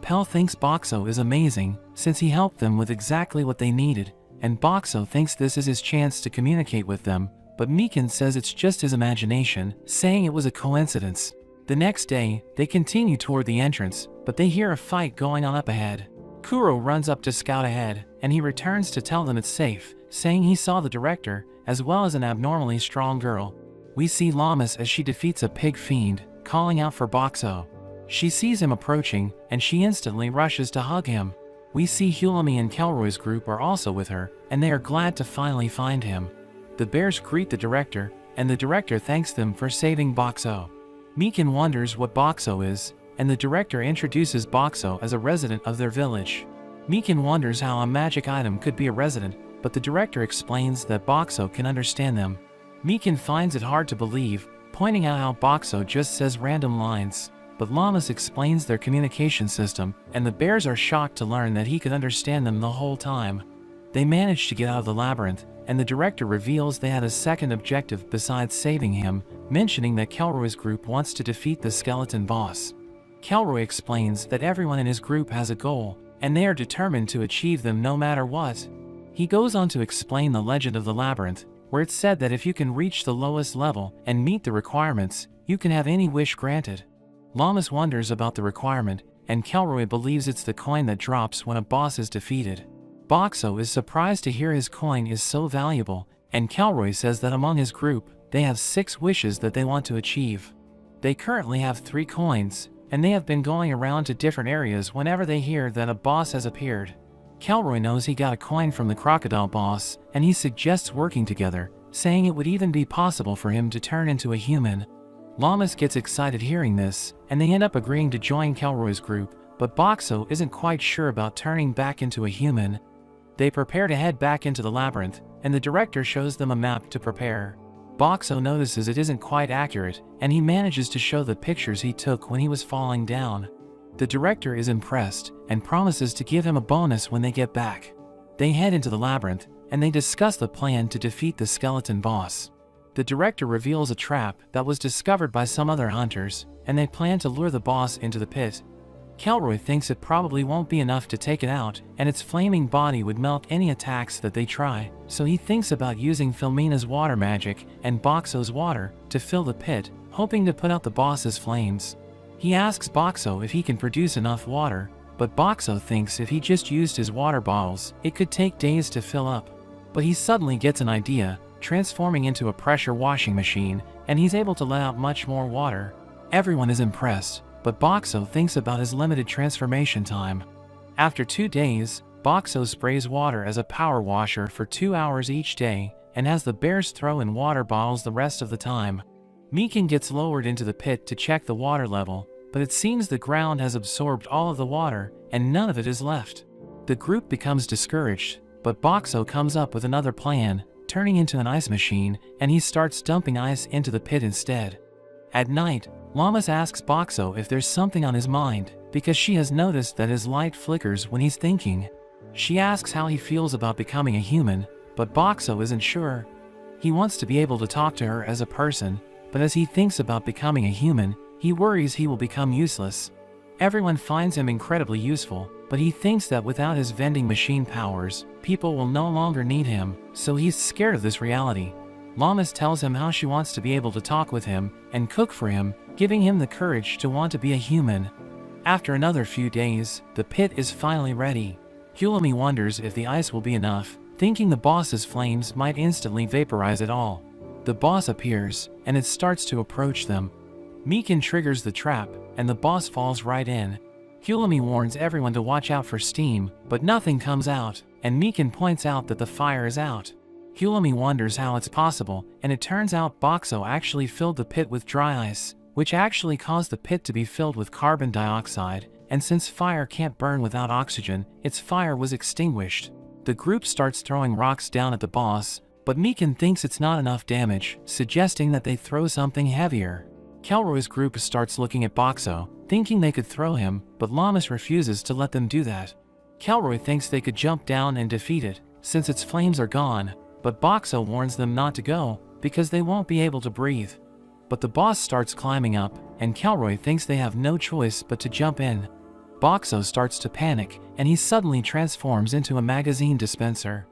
Pell thinks Boxo is amazing, since he helped them with exactly what they needed, and Boxo thinks this is his chance to communicate with them, but Mikan says it's just his imagination, saying it was a coincidence. The next day, they continue toward the entrance, but they hear a fight going on up ahead. Kuro runs up to scout ahead, and he returns to tell them it's safe, saying he saw the director, as well as an abnormally strong girl. We see Llamas as she defeats a pig fiend, calling out for Boxo. She sees him approaching, and she instantly rushes to hug him. We see Hulami and Kelroy's group are also with her, and they are glad to finally find him. The bears greet the director, and the director thanks them for saving Boxo. Mikan wonders what Boxo is, and the director introduces Boxo as a resident of their village. Mikan wonders how a magic item could be a resident, but the director explains that Boxo can understand them. Mikan finds it hard to believe, pointing out how Boxo just says random lines, but Llamas explains their communication system, and the bears are shocked to learn that he could understand them the whole time. They manage to get out of the labyrinth, and the director reveals they had a second objective besides saving him, mentioning that Kelroy's group wants to defeat the skeleton boss. Kelroy explains that everyone in his group has a goal, and they are determined to achieve them no matter what. He goes on to explain the legend of the labyrinth, where it's said that if you can reach the lowest level and meet the requirements, you can have any wish granted. Llamas wonders about the requirement, and Kelroy believes it's the coin that drops when a boss is defeated. Boxo is surprised to hear his coin is so valuable, and Kelroy says that among his group, they have 6 wishes that they want to achieve. They currently have 3 coins, and they have been going around to different areas whenever they hear that a boss has appeared. Kelroy knows he got a coin from the crocodile boss, and he suggests working together, saying it would even be possible for him to turn into a human. Llamas gets excited hearing this, and they end up agreeing to join Kelroy's group, but Boxo isn't quite sure about turning back into a human. They prepare to head back into the labyrinth, and the director shows them a map to prepare. Boxo notices it isn't quite accurate, and he manages to show the pictures he took when he was falling down. The director is impressed, and promises to give him a bonus when they get back. They head into the labyrinth, and they discuss the plan to defeat the skeleton boss. The director reveals a trap that was discovered by some other hunters, and they plan to lure the boss into the pit. Kelroy thinks it probably won't be enough to take it out, and its flaming body would melt any attacks that they try, so he thinks about using Filmina's water magic and Boxo's water to fill the pit, hoping to put out the boss's flames. He asks Boxo if he can produce enough water, but Boxo thinks if he just used his water bottles, it could take days to fill up. But he suddenly gets an idea, transforming into a pressure washing machine, and he's able to let out much more water. Everyone is impressed, but Boxo thinks about his limited transformation time. After 2 days, Boxo sprays water as a power washer for 2 hours each day, and has the bears throw in water bottles the rest of the time. Mikan gets lowered into the pit to check the water level, but it seems the ground has absorbed all of the water, and none of it is left. The group becomes discouraged, but Boxo comes up with another plan, turning into an ice machine, and he starts dumping ice into the pit instead. At night, Llamas asks Boxo if there's something on his mind, because she has noticed that his light flickers when he's thinking. She asks how he feels about becoming a human, but Boxo isn't sure. He wants to be able to talk to her as a person, but as he thinks about becoming a human, he worries he will become useless. Everyone finds him incredibly useful, but he thinks that without his vending machine powers, people will no longer need him, so he's scared of this reality. Llamas tells him how she wants to be able to talk with him and cook for him, giving him the courage to want to be a human. After another few days, the pit is finally ready. Hulami wonders if the ice will be enough, thinking the boss's flames might instantly vaporize it all. The boss appears, and it starts to approach them. Mikan triggers the trap, and the boss falls right in. Hulami warns everyone to watch out for steam, but nothing comes out, and Mikan points out that the fire is out. Hulami wonders how it's possible, and it turns out Boxo actually filled the pit with dry ice, which actually caused the pit to be filled with carbon dioxide, and since fire can't burn without oxygen, its fire was extinguished. The group starts throwing rocks down at the boss, but Mikan thinks it's not enough damage, suggesting that they throw something heavier. Kelroy's group starts looking at Boxo, thinking they could throw him, but Llamas refuses to let them do that. Kelroy thinks they could jump down and defeat it, since its flames are gone, but Boxo warns them not to go, because they won't be able to breathe. But the boss starts climbing up, and Kelroy thinks they have no choice but to jump in. Boxo starts to panic, and he suddenly transforms into a magazine dispenser.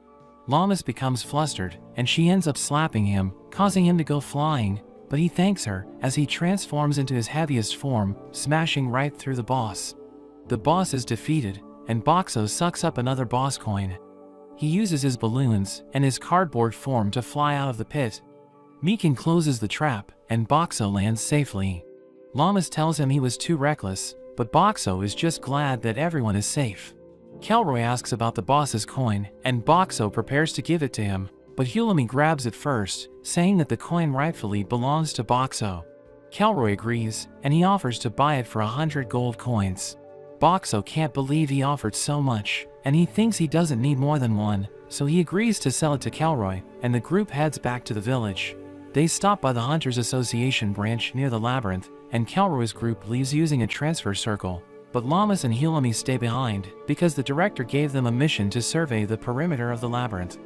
Llamas becomes flustered, and she ends up slapping him, causing him to go flying, but he thanks her as he transforms into his heaviest form, smashing right through the boss. The boss is defeated, and Boxo sucks up another boss coin. He uses his balloons and his cardboard form to fly out of the pit. Mikan closes the trap, and Boxo lands safely. Llamas tells him he was too reckless, but Boxo is just glad that everyone is safe. Kelroy asks about the boss's coin, and Boxo prepares to give it to him, but Hulami grabs it first, saying that the coin rightfully belongs to Boxo. Kelroy agrees, and he offers to buy it for 100 gold coins. Boxo can't believe he offered so much, and he thinks he doesn't need more than one, so he agrees to sell it to Kelroy, and the group heads back to the village. They stop by the Hunters Association branch near the labyrinth, and Kelroy's group leaves using a transfer circle, but Llamas and Hulami stay behind because the director gave them a mission to survey the perimeter of the labyrinth.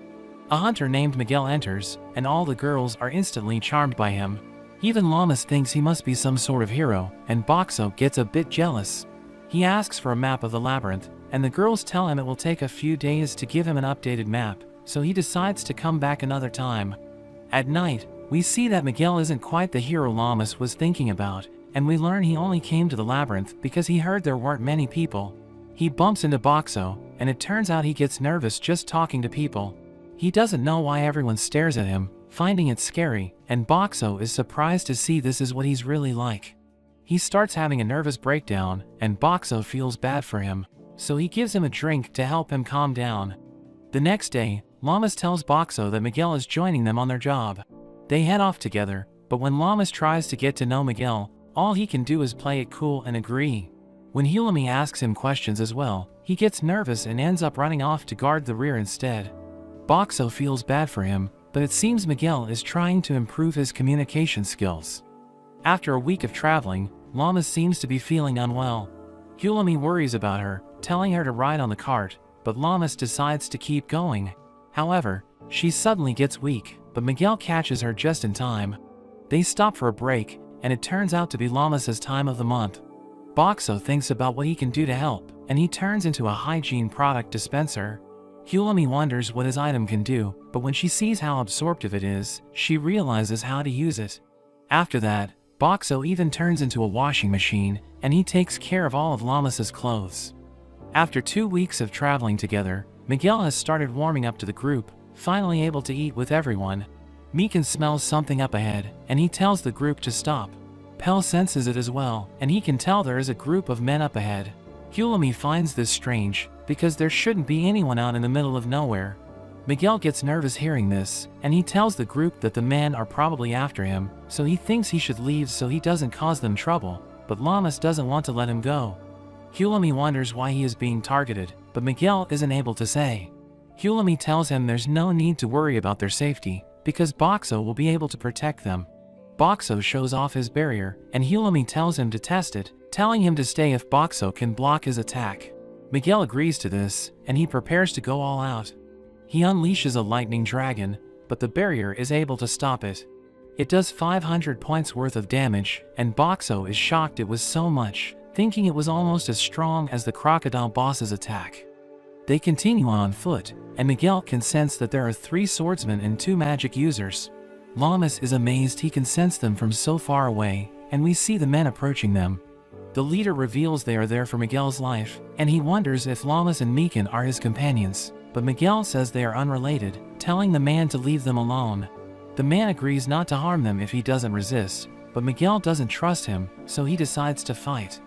A hunter named Miguel enters, and all the girls are instantly charmed by him. Even Llamas thinks he must be some sort of hero, and Boxo gets a bit jealous. He asks for a map of the labyrinth, and the girls tell him it will take a few days to give him an updated map, so he decides to come back another time. At night, we see that Miguel isn't quite the hero Llamas was thinking about, and we learn he only came to the labyrinth because he heard there weren't many people. He bumps into Boxo, and it turns out he gets nervous just talking to people. He doesn't know why everyone stares at him, finding it scary, and Boxo is surprised to see this is what he's really like. He starts having a nervous breakdown, and Boxo feels bad for him, so he gives him a drink to help him calm down. The next day, Llamas tells Boxo that Miguel is joining them on their job. They head off together, but when Llamas tries to get to know Miguel, all he can do is play it cool and agree. When Hulami asks him questions as well, he gets nervous and ends up running off to guard the rear instead. Boxo feels bad for him, but it seems Miguel is trying to improve his communication skills. After a week of traveling, Llamas seems to be feeling unwell. Hulami worries about her, telling her to ride on the cart, but Llamas decides to keep going. However, she suddenly gets weak, but Miguel catches her just in time. They stop for a break, and it turns out to be Llamas' time of the month. Boxo thinks about what he can do to help, and he turns into a hygiene product dispenser. Hulami wonders what his item can do, but when she sees how absorptive it is, she realizes how to use it. After that, Boxo even turns into a washing machine, and he takes care of all of Llamas' clothes. After 2 weeks of traveling together, Miguel has started warming up to the group, finally able to eat with everyone. Mikan smells something up ahead, and he tells the group to stop. Pell senses it as well, and he can tell there is a group of men up ahead. Hulami finds this strange, because there shouldn't be anyone out in the middle of nowhere. Miguel gets nervous hearing this, and he tells the group that the men are probably after him, so he thinks he should leave so he doesn't cause them trouble, but Llamas doesn't want to let him go. Hulami wonders why he is being targeted, but Miguel isn't able to say. Hulami tells him there's no need to worry about their safety, because Boxo will be able to protect them. Boxo shows off his barrier, and Hulami tells him to test it, telling him to stay if Boxo can block his attack. Miguel agrees to this, and he prepares to go all out. He unleashes a lightning dragon, but the barrier is able to stop it. It does 500 points worth of damage, and Boxo is shocked it was so much, thinking it was almost as strong as the crocodile boss's attack. They continue on foot, and Miguel can sense that there are 3 swordsmen and 2 magic users. Llamas is amazed he can sense them from so far away, and we see the men approaching them. The leader reveals they are there for Miguel's life, and he wonders if Llamas and Mikan are his companions, but Miguel says they are unrelated, telling the man to leave them alone. The man agrees not to harm them if he doesn't resist, but Miguel doesn't trust him, so he decides to fight.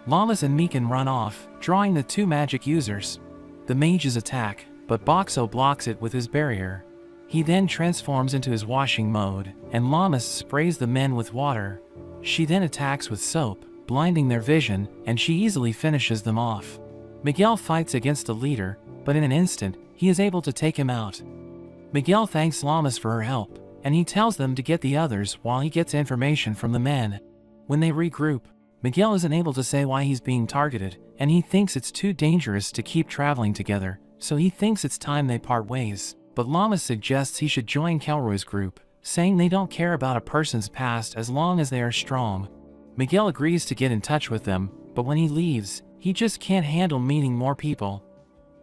Llamas and Mikan run off, drawing the 2 magic users. The mages attack, but Boxo blocks it with his barrier. He then transforms into his washing mode, and Llamas sprays the men with water. She then attacks with soap, blinding their vision, and she easily finishes them off. Miguel fights against the leader, but in an instant, he is able to take him out. Miguel thanks Llamas for her help, and he tells them to get the others while he gets information from the men. When they regroup, Miguel isn't able to say why he's being targeted, and he thinks it's too dangerous to keep traveling together, so he thinks it's time they part ways. But Llamas suggests he should join Kelroy's group, saying they don't care about a person's past as long as they are strong. Miguel agrees to get in touch with them, but when he leaves, he just can't handle meeting more people.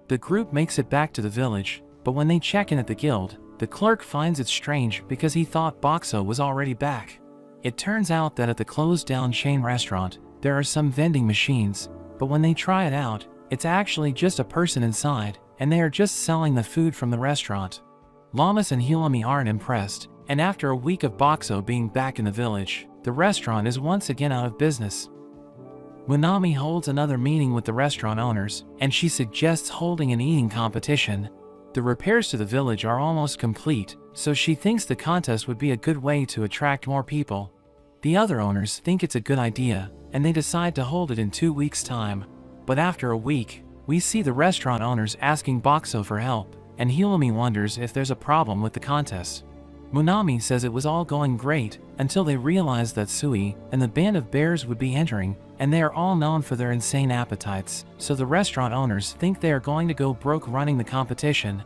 The group makes it back to the village, but when they check in at the guild, the clerk finds it strange because he thought Boxo was already back. It turns out that at the closed-down chain restaurant, there are some vending machines, but when they try it out, it's actually just a person inside, and they are just selling the food from the restaurant. Llamas and Hilami aren't impressed, and after a week of Boxo being back in the village, the restaurant is once again out of business. Munami holds another meeting with the restaurant owners, and she suggests holding an eating competition. The repairs to the village are almost complete, so she thinks the contest would be a good way to attract more people. The other owners think it's a good idea, and they decide to hold it in 2 weeks' time. But after a week, we see the restaurant owners asking Boxo for help, and Hilami wonders if there's a problem with the contest. Munami says it was all going great, until they realize that Sui and the band of bears would be entering, and they are all known for their insane appetites, so the restaurant owners think they are going to go broke running the competition.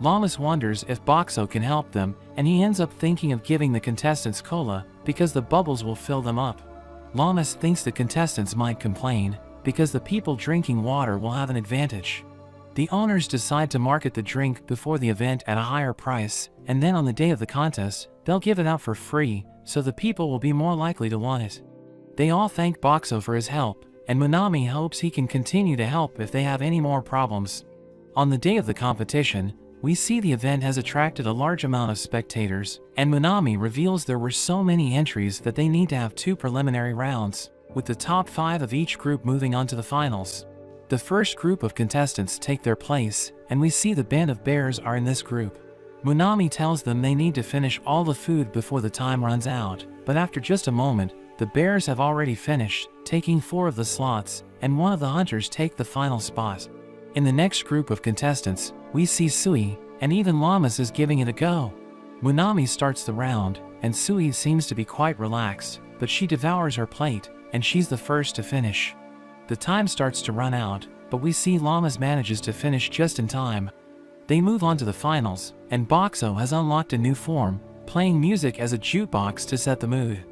Llamas wonders if Boxo can help them, and he ends up thinking of giving the contestants cola, because the bubbles will fill them up. Llamas thinks the contestants might complain, because the people drinking water will have an advantage. The owners decide to market the drink before the event at a higher price, and then on the day of the contest, they'll give it out for free, so the people will be more likely to want it. They all thank Boxo for his help, and Munami hopes he can continue to help if they have any more problems. On the day of the competition, we see the event has attracted a large amount of spectators, and Munami reveals there were so many entries that they need to have 2 preliminary rounds, with the top 5 of each group moving on to the finals. The first group of contestants take their place, and we see the band of bears are in this group. Munami tells them they need to finish all the food before the time runs out, but after just a moment, the bears have already finished, taking 4 of the slots, and one of the hunters take the final spot. In the next group of contestants, we see Sui, and even Llamas is giving it a go. Munami starts the round, and Sui seems to be quite relaxed, but she devours her plate, and she's the first to finish. The time starts to run out, but we see Llamas manages to finish just in time. They move on to the finals, and Boxo has unlocked a new form, playing music as a jukebox to set the mood.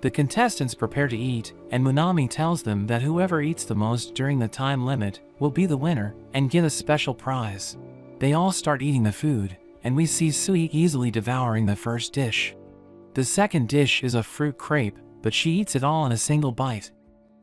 The contestants prepare to eat, and Munami tells them that whoever eats the most during the time limit will be the winner and get a special prize. They all start eating the food, and we see Sui easily devouring the first dish. The second dish is a fruit crepe, but she eats it all in a single bite.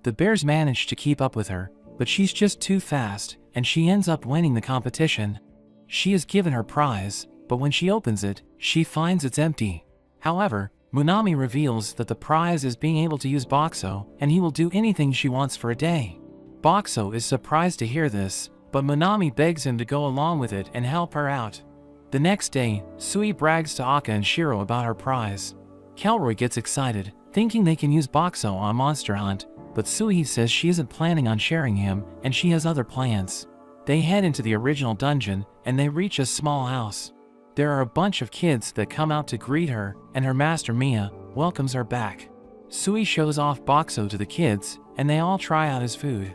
The bears manage to keep up with her, but she's just too fast, and she ends up winning the competition. She is given her prize, but when she opens it, she finds it's empty. However, Munami reveals that the prize is being able to use Boxo, and he will do anything she wants for a day. Boxo is surprised to hear this, but Munami begs him to go along with it and help her out. The next day, Sui brags to Akka and Shiro about her prize. Kelroy gets excited, thinking they can use Boxo on Monster Hunt, but Sui says she isn't planning on sharing him, and she has other plans. They head into the original dungeon, and they reach a small house. There are a bunch of kids that come out to greet her, and her master Mia welcomes her back. Sui shows off Boxo to the kids, and they all try out his food.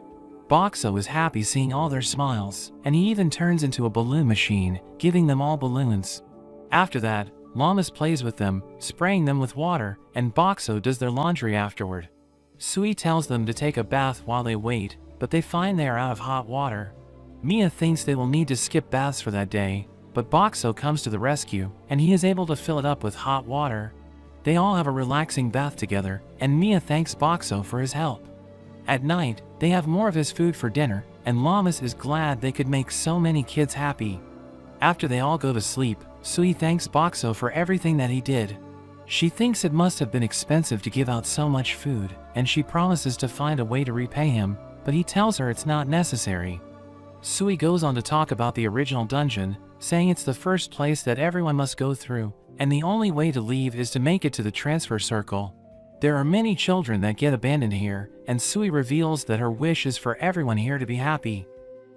Boxo is happy seeing all their smiles, and he even turns into a balloon machine, giving them all balloons. After that, Llamas plays with them, spraying them with water, and Boxo does their laundry afterward. Sui tells them to take a bath while they wait, but they find they are out of hot water. Mia thinks they will need to skip baths for that day, but Boxo comes to the rescue, and he is able to fill it up with hot water. They all have a relaxing bath together, and Mia thanks Boxo for his help. At night, they have more of his food for dinner, and Llamas is glad they could make so many kids happy. After they all go to sleep, Sui thanks Boxo for everything that he did. She thinks it must have been expensive to give out so much food, and she promises to find a way to repay him, but he tells her it's not necessary. Sui goes on to talk about the original dungeon, saying it's the first place that everyone must go through, and the only way to leave is to make it to the transfer circle. There are many children that get abandoned here, and Sui reveals that her wish is for everyone here to be happy.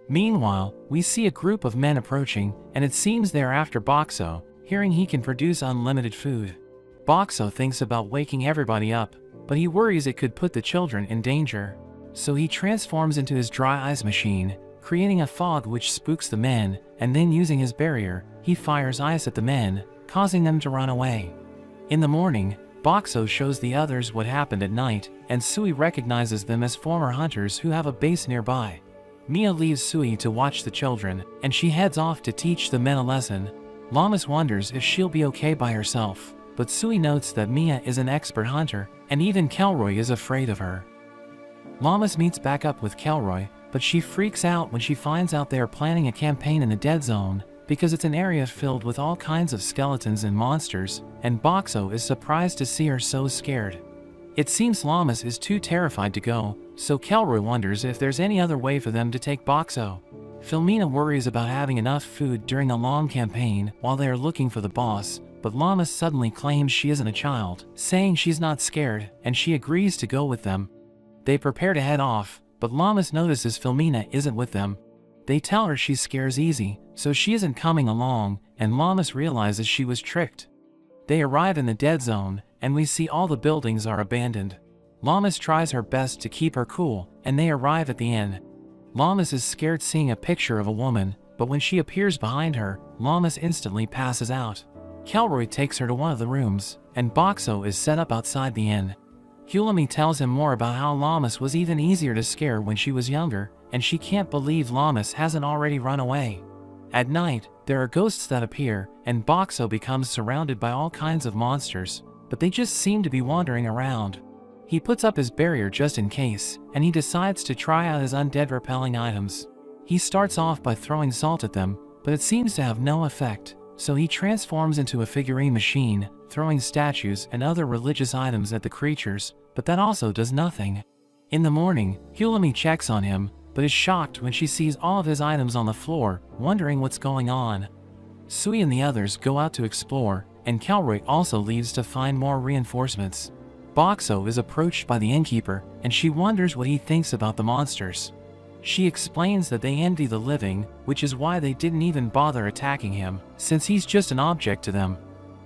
Meanwhile, we see a group of men approaching, and it seems they are after Boxo, hearing he can produce unlimited food. Boxo thinks about waking everybody up, but he worries it could put the children in danger. So he transforms into his dry ice machine, creating a fog which spooks the men, and then using his barrier, he fires ice at the men, causing them to run away. In the morning, Boxo shows the others what happened at night, and Sui recognizes them as former hunters who have a base nearby. Mia leaves Sui to watch the children, and she heads off to teach the men a lesson. Llamas wonders if she'll be okay by herself, but Sui notes that Mia is an expert hunter, and even Kelroy is afraid of her. Llamas meets back up with Kelroy, but she freaks out when she finds out they are planning a campaign in the Dead Zone, because it's an area filled with all kinds of skeletons and monsters, and Boxo is surprised to see her so scared. It seems Llamas is too terrified to go, so Kelroy wonders if there's any other way for them to take Boxo. Filmina worries about having enough food during a long campaign while they are looking for the boss, but Llamas suddenly claims she isn't a child, saying she's not scared, and she agrees to go with them. They prepare to head off, but Llamas notices Filmina isn't with them. They tell her she scares easy, so she isn't coming along, and Llamas realizes she was tricked. They arrive in the Dead Zone, and we see all the buildings are abandoned. Llamas tries her best to keep her cool, and they arrive at the inn. Llamas is scared seeing a picture of a woman, but when she appears behind her, Llamas instantly passes out. Kelroy takes her to one of the rooms, and Boxo is set up outside the inn. Hulami tells him more about how Llamas was even easier to scare when she was younger, and she can't believe Llamas hasn't already run away. At night, there are ghosts that appear, and Boxo becomes surrounded by all kinds of monsters, but they just seem to be wandering around. He puts up his barrier just in case, and he decides to try out his undead repelling items. He starts off by throwing salt at them, but it seems to have no effect, so he transforms into a figurine machine, throwing statues and other religious items at the creatures, but that also does nothing. In the morning, Hulami checks on him, but is shocked when she sees all of his items on the floor, wondering what's going on. Sui and the others go out to explore, and Kelroy also leaves to find more reinforcements. Boxo is approached by the innkeeper, and she wonders what he thinks about the monsters. She explains that they envy the living, which is why they didn't even bother attacking him, since he's just an object to them.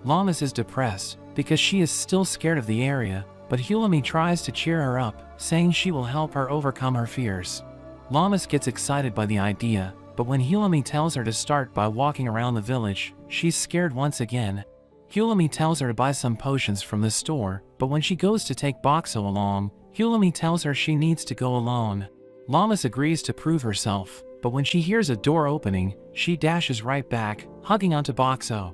Llamas is depressed, because she is still scared of the area, but Hulami tries to cheer her up, saying she will help her overcome her fears. Llamas gets excited by the idea, but when Hulami tells her to start by walking around the village, she's scared once again. Hulami tells her to buy some potions from the store, but when she goes to take Boxo along, Hulami tells her she needs to go alone. Llamas agrees to prove herself, but when she hears a door opening, she dashes right back, hugging onto Boxo.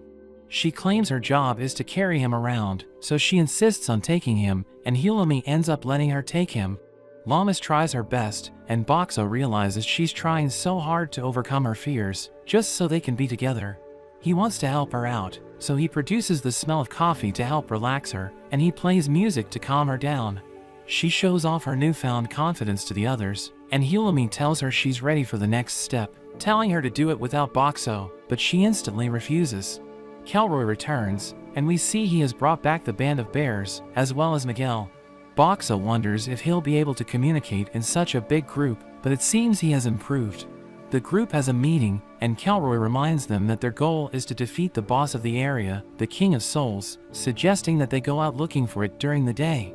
She claims her job is to carry him around, so she insists on taking him, and Hulami ends up letting her take him. Llamas tries her best, and Boxo realizes she's trying so hard to overcome her fears, just so they can be together. He wants to help her out, so he produces the smell of coffee to help relax her, and he plays music to calm her down. She shows off her newfound confidence to the others, and Hulami tells her she's ready for the next step, telling her to do it without Boxo, but she instantly refuses. Kelroy returns, and we see he has brought back the band of bears, as well as Miguel. Boxo wonders if he'll be able to communicate in such a big group, but it seems he has improved. The group has a meeting, and Kelroy reminds them that their goal is to defeat the boss of the area, the King of Souls, suggesting that they go out looking for it during the day.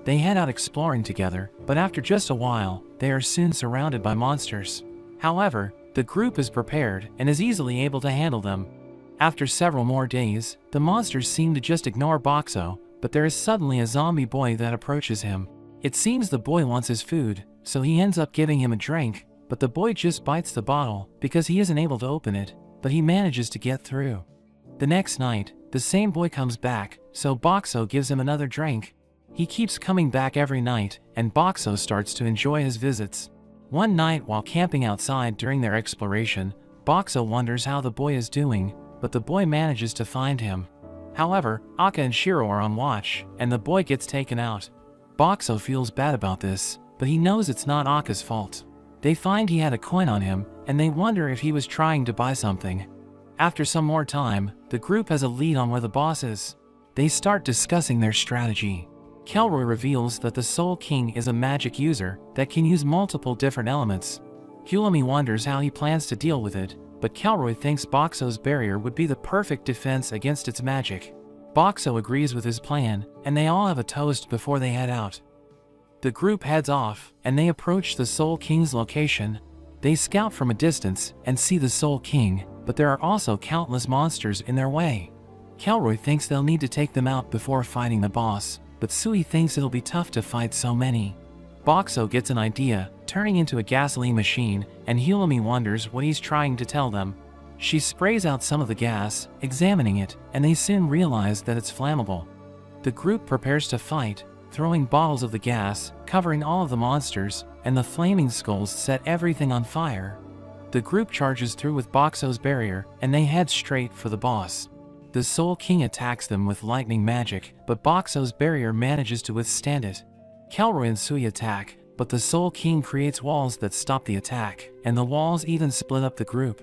They head out exploring together, but after just a while, they are soon surrounded by monsters. However, the group is prepared and is easily able to handle them. After several more days, the monsters seem to just ignore Boxo, but there is suddenly a zombie boy that approaches him. It seems the boy wants his food, so he ends up giving him a drink, but the boy just bites the bottle because he isn't able to open it, but he manages to get through. The next night, the same boy comes back, so Boxo gives him another drink. He keeps coming back every night, and Boxo starts to enjoy his visits. One night while camping outside during their exploration, Boxo wonders how the boy is doing, but the boy manages to find him. However, Akka and Shiro are on watch, and the boy gets taken out. Boxo feels bad about this, but he knows it's not Akka's fault. They find he had a coin on him, and they wonder if he was trying to buy something. After some more time, the group has a lead on where the boss is. They start discussing their strategy. Kelroy reveals that the Soul King is a magic user that can use multiple different elements. Hulami wonders how he plans to deal with it, but Kelroy thinks Boxo's barrier would be the perfect defense against its magic. Boxo agrees with his plan, and they all have a toast before they head out. The group heads off, and they approach the Soul King's location. They scout from a distance and see the Soul King, but there are also countless monsters in their way. Kelroy thinks they'll need to take them out before fighting the boss, but Sui thinks it'll be tough to fight so many. Boxo gets an idea, turning into a gasoline machine, and Hulami wonders what he's trying to tell them. She sprays out some of the gas, examining it, and they soon realize that it's flammable. The group prepares to fight, throwing bottles of the gas, covering all of the monsters, and the flaming skulls set everything on fire. The group charges through with Boxo's barrier, and they head straight for the boss. The Soul King attacks them with lightning magic, but Boxo's barrier manages to withstand it. Kelroy and Sui attack, but the Soul King creates walls that stop the attack, and the walls even split up the group.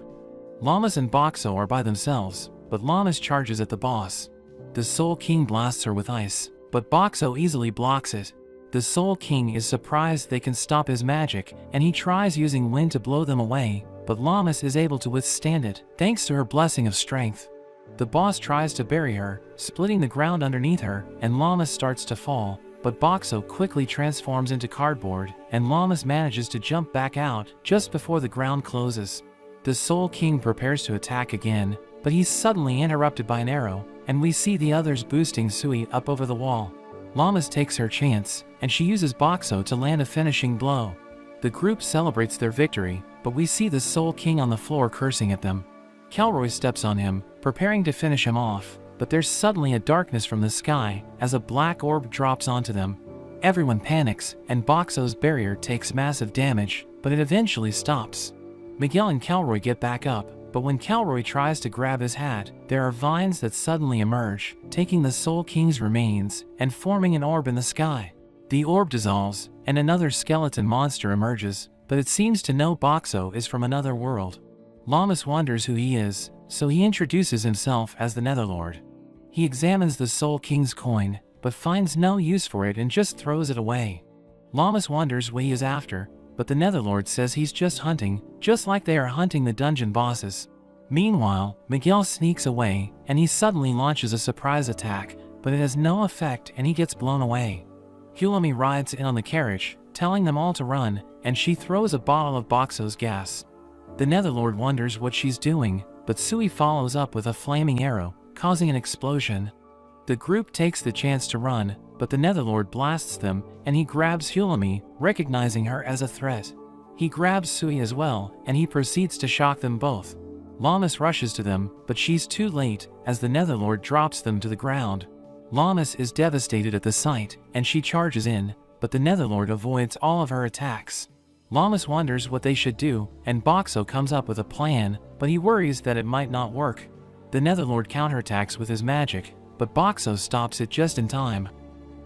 Llamas and Boxo are by themselves, but Llamas charges at the boss. The Soul King blasts her with ice, but Boxo easily blocks it. The Soul King is surprised they can stop his magic, and he tries using wind to blow them away, but Llamas is able to withstand it, thanks to her blessing of strength. The boss tries to bury her, splitting the ground underneath her, and Llamas starts to fall, but Boxo quickly transforms into cardboard, and Llamas manages to jump back out just before the ground closes. The Soul King prepares to attack again, but he's suddenly interrupted by an arrow, and we see the others boosting Sui up over the wall. Llamas takes her chance, and she uses Boxo to land a finishing blow. The group celebrates their victory, but we see the Soul King on the floor cursing at them. Kelroy steps on him, preparing to finish him off, but there's suddenly a darkness from the sky as a black orb drops onto them. Everyone panics, and Boxo's barrier takes massive damage, but it eventually stops. Miguel and Kelroy get back up, but when Kelroy tries to grab his hat, there are vines that suddenly emerge, taking the Soul King's remains and forming an orb in the sky. The orb dissolves, and another skeleton monster emerges, but it seems to know Boxo is from another world. Llamas wonders who he is, so he introduces himself as the Netherlord. He examines the Soul King's coin, but finds no use for it and just throws it away. Llamas wonders what he is after, but the Netherlord says he's just hunting, just like they are hunting the dungeon bosses. Meanwhile, Miguel sneaks away, and he suddenly launches a surprise attack, but it has no effect and he gets blown away. Hulami rides in on the carriage, telling them all to run, and she throws a bottle of Boxo's gas. The Netherlord wonders what she's doing, but Sui follows up with a flaming arrow, causing an explosion. The group takes the chance to run, but the Netherlord blasts them, and he grabs Hulami, recognizing her as a threat. He grabs Sui as well, and he proceeds to shock them both. Llamas rushes to them, but she's too late, as the Netherlord drops them to the ground. Llamas is devastated at the sight, and she charges in, but the Netherlord avoids all of her attacks. Llamas wonders what they should do, and Boxo comes up with a plan, but he worries that it might not work. The Netherlord counterattacks with his magic, but Boxo stops it just in time.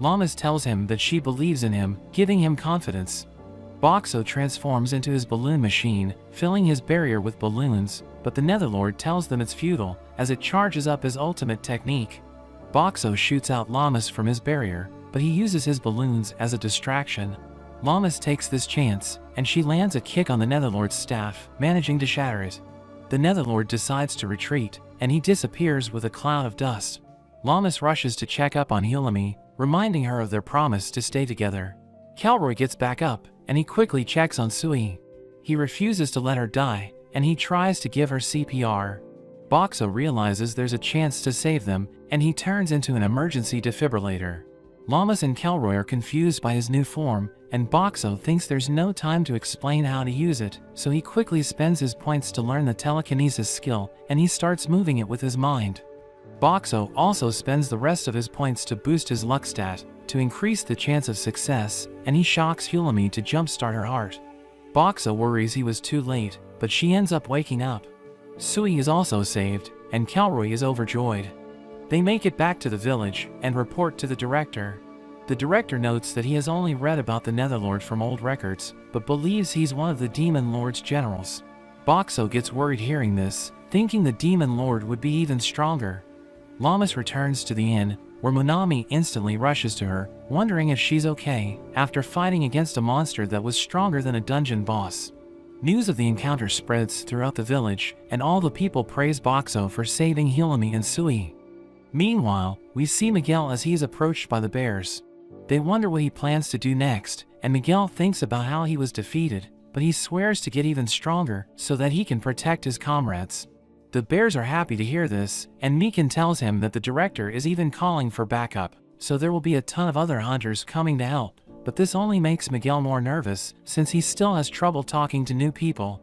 Llamas tells him that she believes in him, giving him confidence. Boxo transforms into his balloon machine, filling his barrier with balloons, but the Netherlord tells them it's futile, as it charges up his ultimate technique. Boxo shoots out Llamas from his barrier, but he uses his balloons as a distraction. Llamas takes this chance, and she lands a kick on the Netherlord's staff, managing to shatter it. The Netherlord decides to retreat, and he disappears with a cloud of dust. Llamas rushes to check up on Hulami, reminding her of their promise to stay together. Kelroy gets back up, and he quickly checks on Sui. He refuses to let her die, and he tries to give her CPR. Boxo realizes there's a chance to save them, and he turns into an emergency defibrillator. Lamas and Kelroy are confused by his new form, and Boxo thinks there's no time to explain how to use it, so he quickly spends his points to learn the telekinesis skill, and he starts moving it with his mind. Boxo also spends the rest of his points to boost his luck stat, to increase the chance of success, and he shocks Hulami to jumpstart her heart. Boxo worries he was too late, but she ends up waking up. Sui is also saved, and Kelroy is overjoyed. They make it back to the village, and report to the director. The director notes that he has only read about the Netherlord from old records, but believes he's one of the Demon Lord's generals. Boxo gets worried hearing this, thinking the Demon Lord would be even stronger. Lamas returns to the inn, where Monami instantly rushes to her, wondering if she's okay, after fighting against a monster that was stronger than a dungeon boss. News of the encounter spreads throughout the village, and all the people praise Boxo for saving Hulami and Sui. Meanwhile, we see Miguel as he is approached by the bears. They wonder what he plans to do next, and Miguel thinks about how he was defeated, but he swears to get even stronger so that he can protect his comrades. The bears are happy to hear this, and Mikan tells him that the director is even calling for backup, so there will be a ton of other hunters coming to help, but this only makes Miguel more nervous since he still has trouble talking to new people.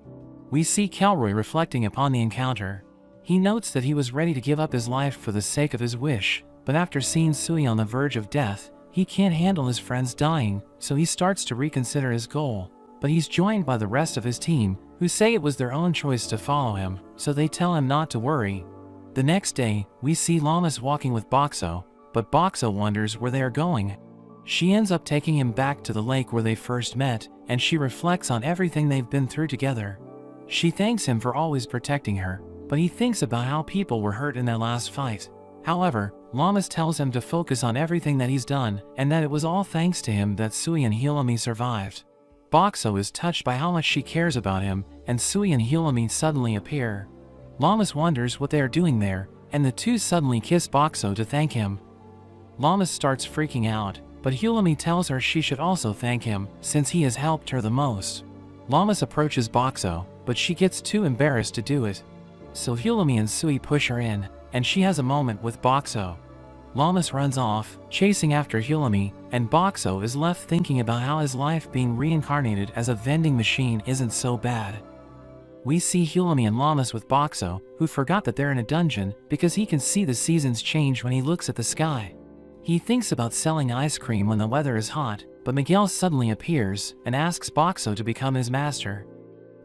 We see Kelroy reflecting upon the encounter. He notes that he was ready to give up his life for the sake of his wish, but after seeing Sui on the verge of death, he can't handle his friends dying, so he starts to reconsider his goal. But he's joined by the rest of his team, who say it was their own choice to follow him, so they tell him not to worry. The next day, we see Lamas walking with Boxo, but Boxo wonders where they are going. She ends up taking him back to the lake where they first met, and she reflects on everything they've been through together. She thanks him for always protecting her, but he thinks about how people were hurt in that last fight. However, Lamas tells him to focus on everything that he's done, and that it was all thanks to him that Sui and Hulami survived. Boxo is touched by how much she cares about him, and Sui and Hulami suddenly appear. Lamas wonders what they are doing there, and the two suddenly kiss Boxo to thank him. Lamas starts freaking out, but Hulami tells her she should also thank him, since he has helped her the most. Lamas approaches Boxo, but she gets too embarrassed to do it. So Hulami and Sui push her in, and she has a moment with Boxo. Lamas runs off, chasing after Hulami, and Boxo is left thinking about how his life being reincarnated as a vending machine isn't so bad. We see Hulami and Lamas with Boxo, who forgot that they're in a dungeon because he can see the seasons change when he looks at the sky. He thinks about selling ice cream when the weather is hot, but Miguel suddenly appears and asks Boxo to become his master.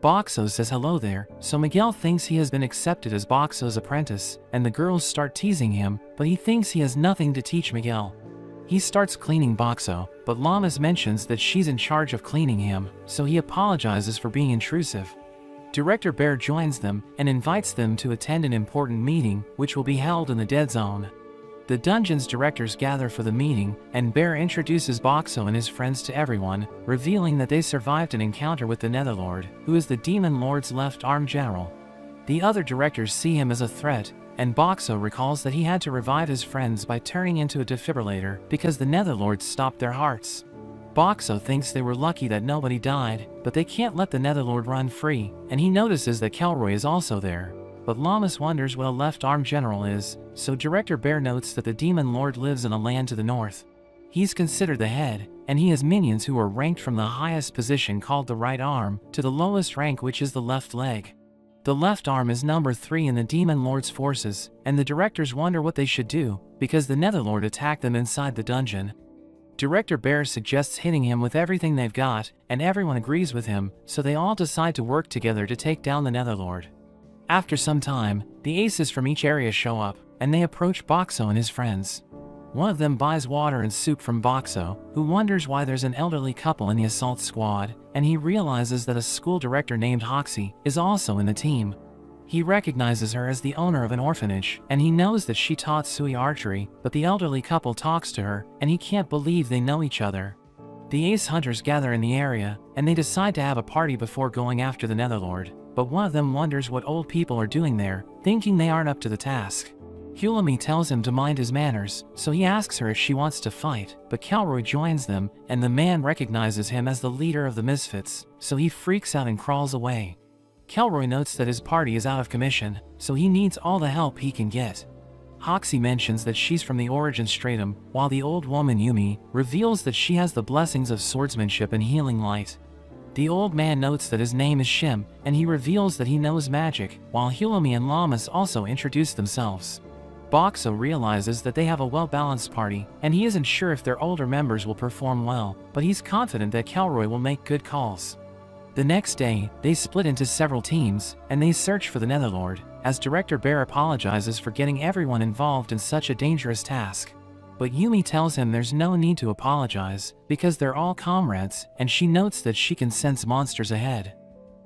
Boxo says hello there, so Miguel thinks he has been accepted as Boxo's apprentice, and the girls start teasing him, but he thinks he has nothing to teach Miguel. He starts cleaning Boxo, but Lamas mentions that she's in charge of cleaning him, so he apologizes for being intrusive. Director Bear joins them and invites them to attend an important meeting, which will be held in the Dead Zone. The dungeon's directors gather for the meeting, and Bear introduces Boxo and his friends to everyone, revealing that they survived an encounter with the Netherlord, who is the Demon Lord's left-arm general. The other directors see him as a threat, and Boxo recalls that he had to revive his friends by turning into a defibrillator because the Netherlords stopped their hearts. Boxo thinks they were lucky that nobody died, but they can't let the Netherlord run free, and he notices that Kelroy is also there. But Lamas wonders what a left-arm general is, so Director Bear notes that the Demon Lord lives in a land to the north. He's considered the head, and he has minions who are ranked from the highest position called the right arm, to the lowest rank which is the left leg. The left arm is number 3 in the Demon Lord's forces, and the directors wonder what they should do, because the Netherlord attacked them inside the dungeon. Director Bear suggests hitting him with everything they've got, and everyone agrees with him, so they all decide to work together to take down the Netherlord. After some time, the aces from each area show up, and they approach Boxo and his friends. One of them buys water and soup from Boxo, who wonders why there's an elderly couple in the assault squad, and he realizes that a school director named Hoxie is also in the team. He recognizes her as the owner of an orphanage, and he knows that she taught Sui archery, but the elderly couple talks to her, and he can't believe they know each other. The ace hunters gather in the area, and they decide to have a party before going after the Netherlord, but one of them wonders what old people are doing there, thinking they aren't up to the task. Hulami tells him to mind his manners, so he asks her if she wants to fight, but Kelroy joins them, and the man recognizes him as the leader of the Misfits, so he freaks out and crawls away. Kelroy notes that his party is out of commission, so he needs all the help he can get. Hoxie mentions that she's from the Origin Stratum, while the old woman Yumi reveals that she has the blessings of swordsmanship and healing light. The old man notes that his name is Shim, and he reveals that he knows magic, while Hulami and Lamas also introduce themselves. Boxo realizes that they have a well-balanced party, and he isn't sure if their older members will perform well, but he's confident that Kelroy will make good calls. The next day, they split into several teams, and they search for the Netherlord, as Director Bear apologizes for getting everyone involved in such a dangerous task. But Yumi tells him there's no need to apologize, because they're all comrades, and she notes that she can sense monsters ahead.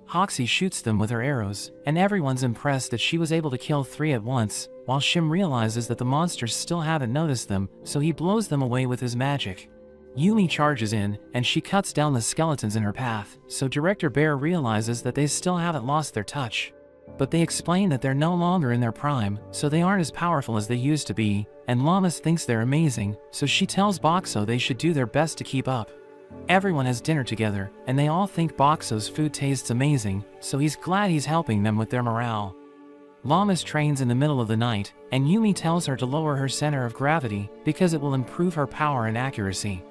Hoxie shoots them with her arrows, and everyone's impressed that she was able to kill 3 at once, while Shim realizes that the monsters still haven't noticed them, so he blows them away with his magic. Yumi charges in, and she cuts down the skeletons in her path, so Director Bear realizes that they still haven't lost their touch. But they explain that they're no longer in their prime, so they aren't as powerful as they used to be, and Lamas thinks they're amazing, so she tells Boxo they should do their best to keep up. Everyone has dinner together, and they all think Boxo's food tastes amazing, so he's glad he's helping them with their morale. Lamas trains in the middle of the night, and Yumi tells her to lower her center of gravity because it will improve her power and accuracy.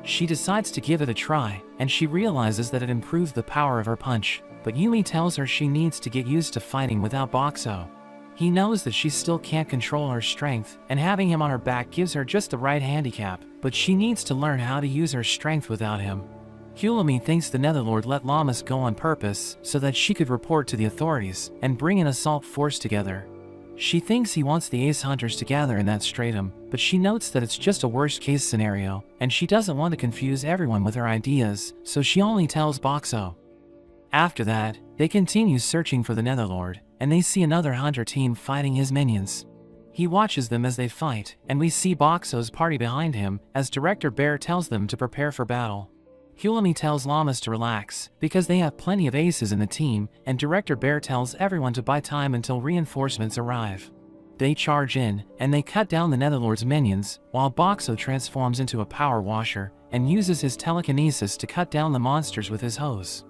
She decides to give it a try, and she realizes that it improves the power of her punch, but Yumi tells her she needs to get used to fighting without Boxo. He knows that she still can't control her strength, and having him on her back gives her just the right handicap, but she needs to learn how to use her strength without him. Hulami thinks the Netherlord let Lamas go on purpose so that she could report to the authorities and bring an assault force together. She thinks he wants the Ace Hunters to gather in that stratum, but she notes that it's just a worst-case scenario, and she doesn't want to confuse everyone with her ideas, so she only tells Boxo. After that, they continue searching for the Netherlord, and they see another hunter team fighting his minions. He watches them as they fight, and we see Boxo's party behind him as Director Bear tells them to prepare for battle. Hulami tells Lamas to relax, because they have plenty of aces in the team, and Director Bear tells everyone to buy time until reinforcements arrive. They charge in, and they cut down the Netherlord's minions, while Boxo transforms into a power washer, and uses his telekinesis to cut down the monsters with his hose.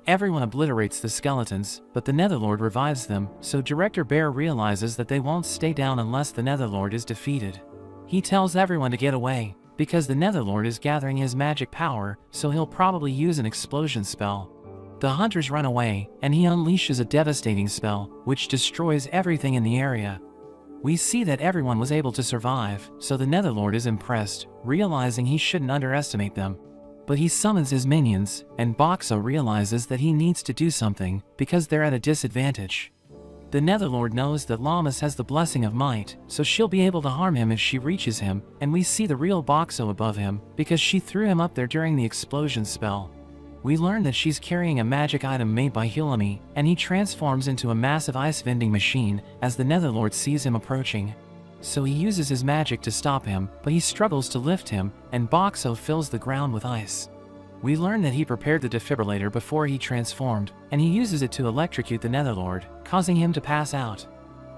Everyone obliterates the skeletons, but the Netherlord revives them, so Director Bear realizes that they won't stay down unless the Netherlord is defeated. He tells everyone to get away, because the Netherlord is gathering his magic power, so he'll probably use an explosion spell. The hunters run away, and he unleashes a devastating spell, which destroys everything in the area. We see that everyone was able to survive, so the Netherlord is impressed, realizing he shouldn't underestimate them. But he summons his minions, and Boxo realizes that he needs to do something, because they're at a disadvantage. The Netherlord knows that Lamas has the blessing of might, so she'll be able to harm him if she reaches him, and we see the real Boxo above him, because she threw him up there during the explosion spell. We learn that she's carrying a magic item made by Hulami, and he transforms into a massive ice vending machine as the Netherlord sees him approaching. So he uses his magic to stop him, but he struggles to lift him, and Boxo fills the ground with ice. We learn that he prepared the defibrillator before he transformed, and he uses it to electrocute the Netherlord, causing him to pass out.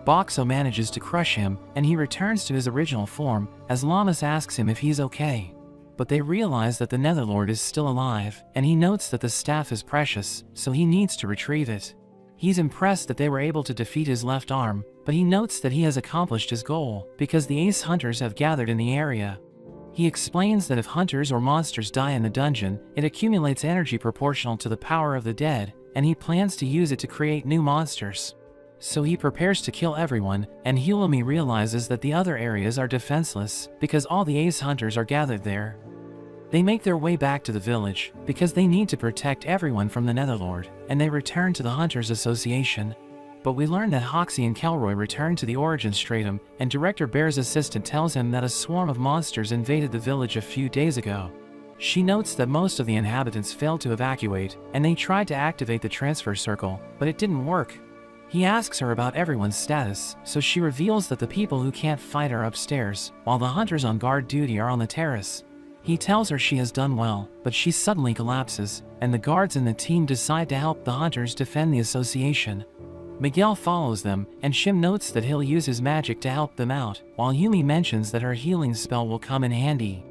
Boxo manages to crush him, and he returns to his original form, as Lamas asks him if he's okay. But they realize that the Netherlord is still alive, and he notes that the staff is precious, so he needs to retrieve it. He's impressed that they were able to defeat his left arm, but he notes that he has accomplished his goal, because the Ace Hunters have gathered in the area. He explains that if hunters or monsters die in the dungeon, it accumulates energy proportional to the power of the dead, and he plans to use it to create new monsters. So he prepares to kill everyone, and Hulami realizes that the other areas are defenseless, because all the Ace Hunters are gathered there. They make their way back to the village, because they need to protect everyone from the Netherlord, and they return to the Hunters Association. But we learn that Hoxie and Kelroy return to the Origin Stratum, and Director Bear's assistant tells him that a swarm of monsters invaded the village a few days ago. She notes that most of the inhabitants failed to evacuate, and they tried to activate the transfer circle, but it didn't work. He asks her about everyone's status, so she reveals that the people who can't fight are upstairs, while the hunters on guard duty are on the terrace. He tells her she has done well, but she suddenly collapses, and the guards in the team decide to help the hunters defend the association. Miguel follows them, and Shim notes that he'll use his magic to help them out, while Yumi mentions that her healing spell will come in handy.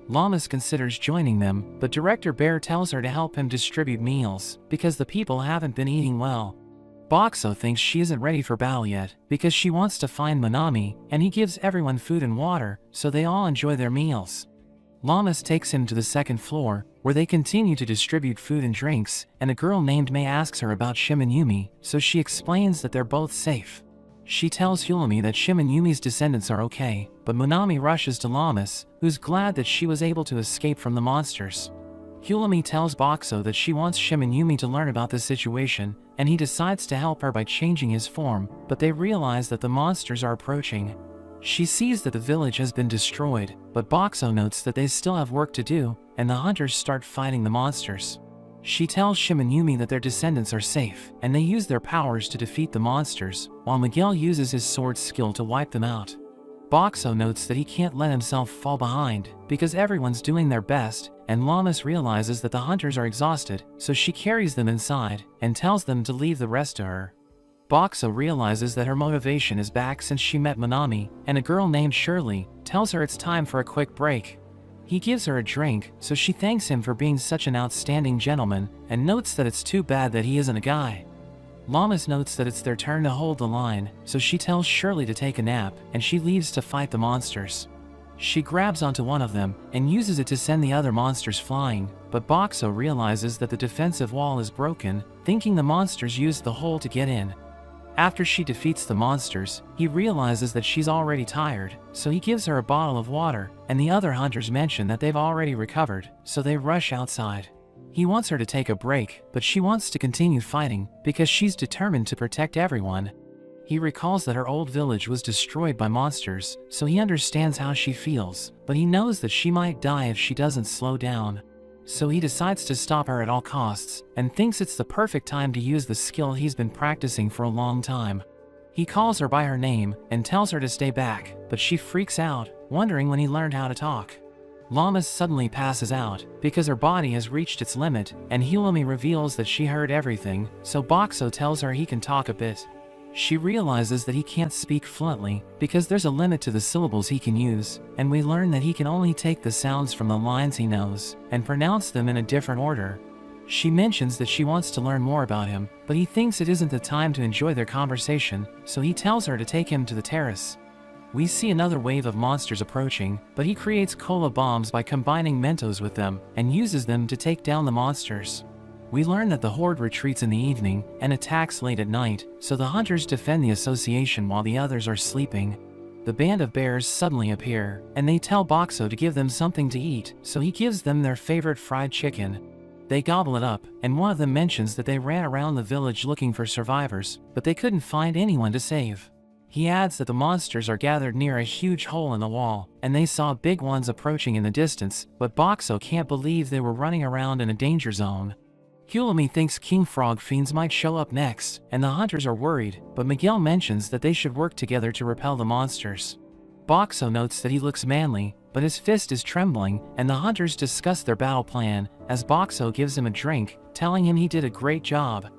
Llamas considers joining them, but Director Bear tells her to help him distribute meals, because the people haven't been eating well. Boxo thinks she isn't ready for battle yet, because she wants to find Manami, and he gives everyone food and water, so they all enjoy their meals. Llamas takes him to the second floor, where they continue to distribute food and drinks, and a girl named May asks her about Shim and Yumi, so she explains that they're both safe. She tells Hulumi that Shim and Yumi's descendants are okay, but Manami rushes to Llamas, who's glad that she was able to escape from the monsters. Hulumi tells Boxo that she wants Shim and Yumi to learn about the situation, and he decides to help her by changing his form, but they realize that the monsters are approaching. She sees that the village has been destroyed, but Boxo notes that they still have work to do, and the hunters start fighting the monsters. She tells Shim and Yumi that their descendants are safe, and they use their powers to defeat the monsters, while Miguel uses his sword skill to wipe them out. Boxo notes that he can't let himself fall behind, because everyone's doing their best, and Llamas realizes that the hunters are exhausted, so she carries them inside, and tells them to leave the rest to her. Boxo realizes that her motivation is back since she met Manami, and a girl named Shirley tells her it's time for a quick break. He gives her a drink, so she thanks him for being such an outstanding gentleman, and notes that it's too bad that he isn't a guy. Llamas notes that it's their turn to hold the line, so she tells Shirley to take a nap, and she leaves to fight the monsters. She grabs onto one of them, and uses it to send the other monsters flying, but Boxo realizes that the defensive wall is broken, thinking the monsters used the hole to get in. After she defeats the monsters, he realizes that she's already tired, so he gives her a bottle of water, and the other hunters mention that they've already recovered, so they rush outside. He wants her to take a break, but she wants to continue fighting, because she's determined to protect everyone. He recalls that her old village was destroyed by monsters, so he understands how she feels, but he knows that she might die if she doesn't slow down. So he decides to stop her at all costs, and thinks it's the perfect time to use the skill he's been practicing for a long time. He calls her by her name, and tells her to stay back, but she freaks out, wondering when he learned how to talk. Llamas suddenly passes out, because her body has reached its limit, and Hulumi reveals that she heard everything, so Boxo tells her he can talk a bit. She realizes that he can't speak fluently, because there's a limit to the syllables he can use, and we learn that he can only take the sounds from the lines he knows, and pronounce them in a different order. She mentions that she wants to learn more about him, but he thinks it isn't the time to enjoy their conversation, so he tells her to take him to the terrace. We see another wave of monsters approaching, but he creates cola bombs by combining Mentos with them, and uses them to take down the monsters. We learn that the horde retreats in the evening, and attacks late at night, so the hunters defend the association while the others are sleeping. The band of bears suddenly appear, and they tell Boxo to give them something to eat, so he gives them their favorite fried chicken. They gobble it up, and one of them mentions that they ran around the village looking for survivors, but they couldn't find anyone to save. He adds that the monsters are gathered near a huge hole in the wall, and they saw big ones approaching in the distance, but Boxo can't believe they were running around in a danger zone. Hulumi thinks King Frog fiends might show up next, and the hunters are worried, but Miguel mentions that they should work together to repel the monsters. Boxo notes that he looks manly, but his fist is trembling, and the hunters discuss their battle plan, as Boxo gives him a drink, telling him he did a great job.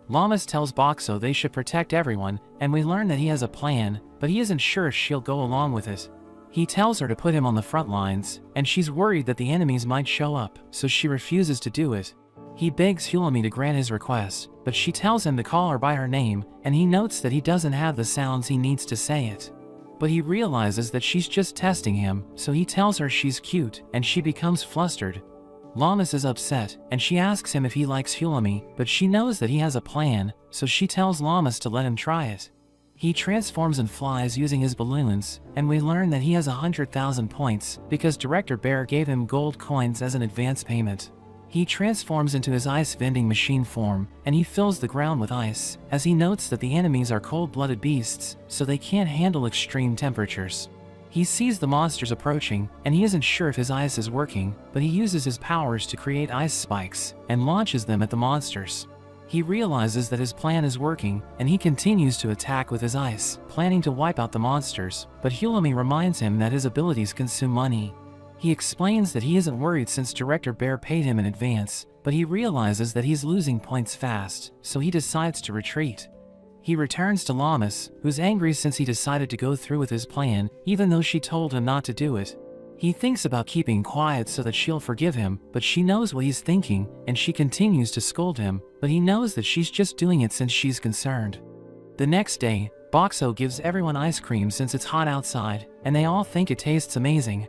Llamas tells Boxo they should protect everyone, and we learn that he has a plan, but he isn't sure if she'll go along with it. He tells her to put him on the front lines, and she's worried that the enemies might show up, so she refuses to do it. He begs Hulumi to grant his request, but she tells him to call her by her name, and he notes that he doesn't have the sounds he needs to say it. But he realizes that she's just testing him, so he tells her she's cute, and she becomes flustered. Llamas is upset, and she asks him if he likes Hulumi, but she knows that he has a plan, so she tells Llamas to let him try it. He transforms and flies using his balloons, and we learn that he has 100,000 points, because Director Bear gave him gold coins as an advance payment. He transforms into his ice vending machine form, and he fills the ground with ice, as he notes that the enemies are cold-blooded beasts, so they can't handle extreme temperatures. He sees the monsters approaching, and he isn't sure if his ice is working, but he uses his powers to create ice spikes, and launches them at the monsters. He realizes that his plan is working, and he continues to attack with his ice, planning to wipe out the monsters, but Hulumi reminds him that his abilities consume money. He explains that he isn't worried since Director Bear paid him in advance, but he realizes that he's losing points fast, so he decides to retreat. He returns to Llamas, who's angry since he decided to go through with his plan, even though she told him not to do it. He thinks about keeping quiet so that she'll forgive him, but she knows what he's thinking, and she continues to scold him, but he knows that she's just doing it since she's concerned. The next day, Boxo gives everyone ice cream since it's hot outside, and they all think it tastes amazing.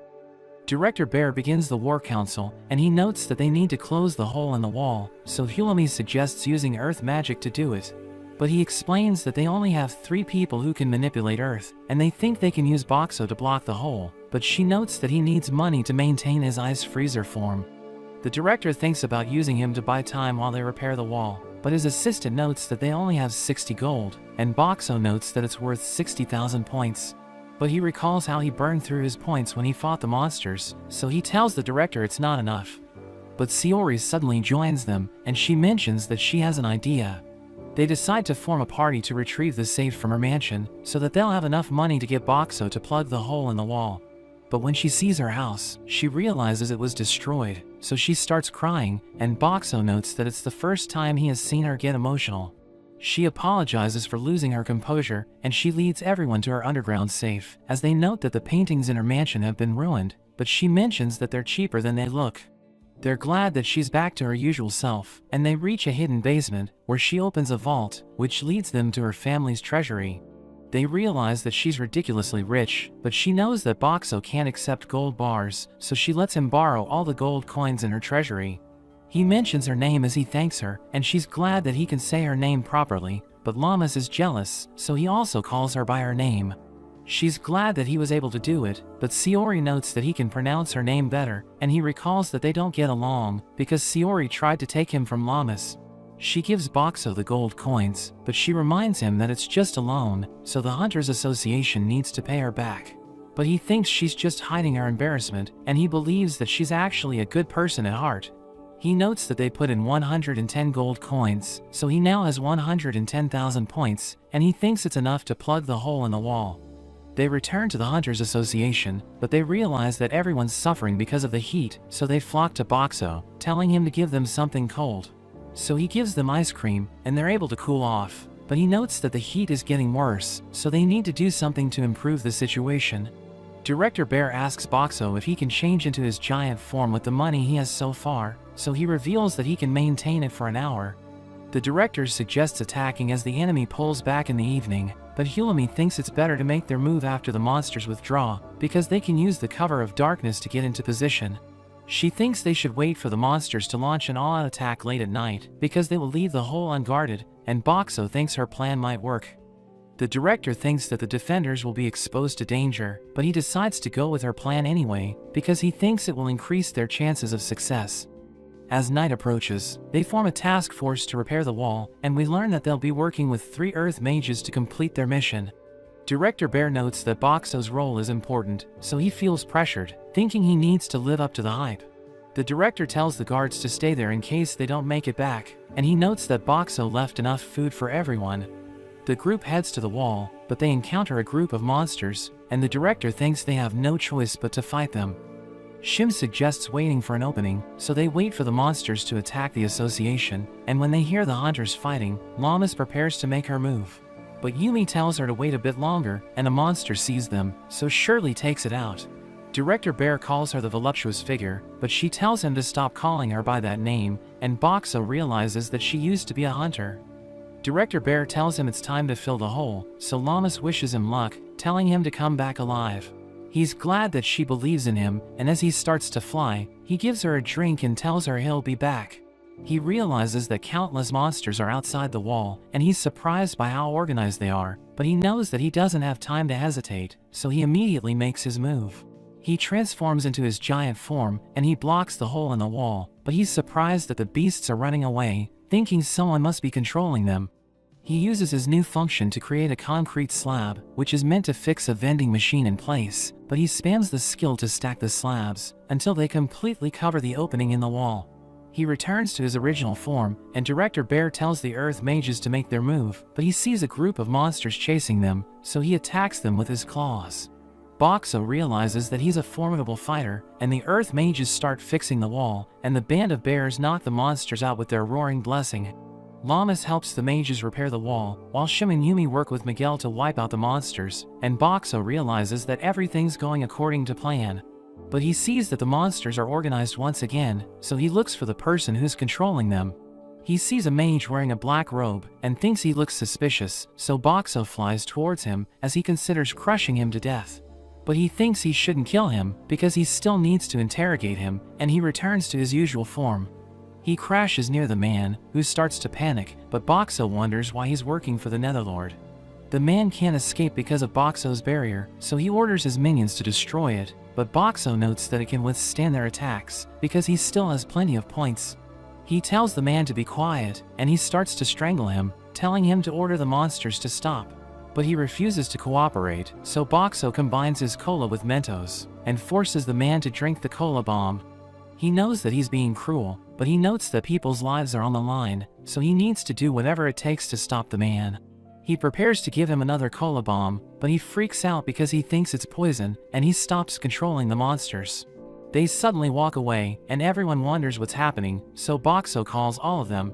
Director Bear begins the War Council, and he notes that they need to close the hole in the wall, so Hulami suggests using Earth magic to do it. But he explains that they only have 3 people who can manipulate Earth, and they think they can use Boxo to block the hole, but she notes that he needs money to maintain his ice freezer form. The director thinks about using him to buy time while they repair the wall, but his assistant notes that they only have 60 gold, and Boxo notes that it's worth 60,000 points. But he recalls how he burned through his points when he fought the monsters, so he tells the director it's not enough. But Sayori suddenly joins them, and she mentions that she has an idea. They decide to form a party to retrieve the safe from her mansion, so that they'll have enough money to get Boxo to plug the hole in the wall. But when she sees her house, she realizes it was destroyed, so she starts crying, and Boxo notes that it's the first time he has seen her get emotional. She apologizes for losing her composure, and she leads everyone to her underground safe, as they note that the paintings in her mansion have been ruined, but she mentions that they're cheaper than they look. They're glad that she's back to her usual self, and they reach a hidden basement, where she opens a vault, which leads them to her family's treasury. They realize that she's ridiculously rich, but she knows that Boxo can't accept gold bars, so she lets him borrow all the gold coins in her treasury. He mentions her name as he thanks her, and she's glad that he can say her name properly, but Llamas is jealous, so he also calls her by her name. She's glad that he was able to do it, but Sayori notes that he can pronounce her name better, and he recalls that they don't get along, because Sayori tried to take him from Llamas. She gives Boxo the gold coins, but she reminds him that it's just a loan, so the Hunters Association needs to pay her back. But he thinks she's just hiding her embarrassment, and he believes that she's actually a good person at heart. He notes that they put in 110 gold coins, so he now has 110,000 points, and he thinks it's enough to plug the hole in the wall. They return to the Hunters Association, but they realize that everyone's suffering because of the heat, so they flock to Boxo, telling him to give them something cold. So he gives them ice cream, and they're able to cool off, but he notes that the heat is getting worse, so they need to do something to improve the situation. Director Bear asks Boxo if he can change into his giant form with the money he has so far, so he reveals that he can maintain it for an hour. The director suggests attacking as the enemy pulls back in the evening, but Hulami thinks it's better to make their move after the monsters withdraw, because they can use the cover of darkness to get into position. She thinks they should wait for the monsters to launch an all-out attack late at night, because they will leave the hole unguarded, and Boxo thinks her plan might work. The director thinks that the defenders will be exposed to danger, but he decides to go with her plan anyway, because he thinks it will increase their chances of success. As night approaches, they form a task force to repair the wall, and we learn that they'll be working with 3 Earth mages to complete their mission. Director Bear notes that Boxo's role is important, so he feels pressured, thinking he needs to live up to the hype. The director tells the guards to stay there in case they don't make it back, and he notes that Boxo left enough food for everyone. The group heads to the wall, but they encounter a group of monsters, and the director thinks they have no choice but to fight them. Shim suggests waiting for an opening, so they wait for the monsters to attack the association, and when they hear the hunters fighting, Llamas prepares to make her move. But Yumi tells her to wait a bit longer, and a monster sees them, so Shirley takes it out. Director Bear calls her the voluptuous figure, but she tells him to stop calling her by that name, and Boxo realizes that she used to be a hunter. Director Bear tells him it's time to fill the hole, so Llamas wishes him luck, telling him to come back alive. He's glad that she believes in him, and as he starts to fly, he gives her a drink and tells her he'll be back. He realizes that countless monsters are outside the wall, and he's surprised by how organized they are, but he knows that he doesn't have time to hesitate, so he immediately makes his move. He transforms into his giant form, and he blocks the hole in the wall, but he's surprised that the beasts are running away, thinking someone must be controlling them. He uses his new function to create a concrete slab, which is meant to fix a vending machine in place, but he spams the skill to stack the slabs, until they completely cover the opening in the wall. He returns to his original form, and Director Bear tells the Earth mages to make their move, but he sees a group of monsters chasing them, so he attacks them with his claws. Boxo realizes that he's a formidable fighter, and the Earth mages start fixing the wall, and the band of bears knock the monsters out with their roaring blessing. Lamas helps the mages repair the wall, while Shim and Yumi work with Miguel to wipe out the monsters, and Boxo realizes that everything's going according to plan. But he sees that the monsters are organized once again, so he looks for the person who's controlling them. He sees a mage wearing a black robe, and thinks he looks suspicious, so Boxo flies towards him as he considers crushing him to death. But he thinks he shouldn't kill him, because he still needs to interrogate him, and he returns to his usual form. He crashes near the man, who starts to panic, but Boxo wonders why he's working for the Netherlord. The man can't escape because of Boxo's barrier, so he orders his minions to destroy it, but Boxo notes that it can withstand their attacks, because he still has plenty of points. He tells the man to be quiet, and he starts to strangle him, telling him to order the monsters to stop. But he refuses to cooperate, so Boxo combines his cola with Mentos, and forces the man to drink the cola bomb. He knows that he's being cruel, but he notes that people's lives are on the line, so he needs to do whatever it takes to stop the man. He prepares to give him another cola bomb, but he freaks out because he thinks it's poison, and he stops controlling the monsters. They suddenly walk away, and everyone wonders what's happening, so Boxo calls all of them.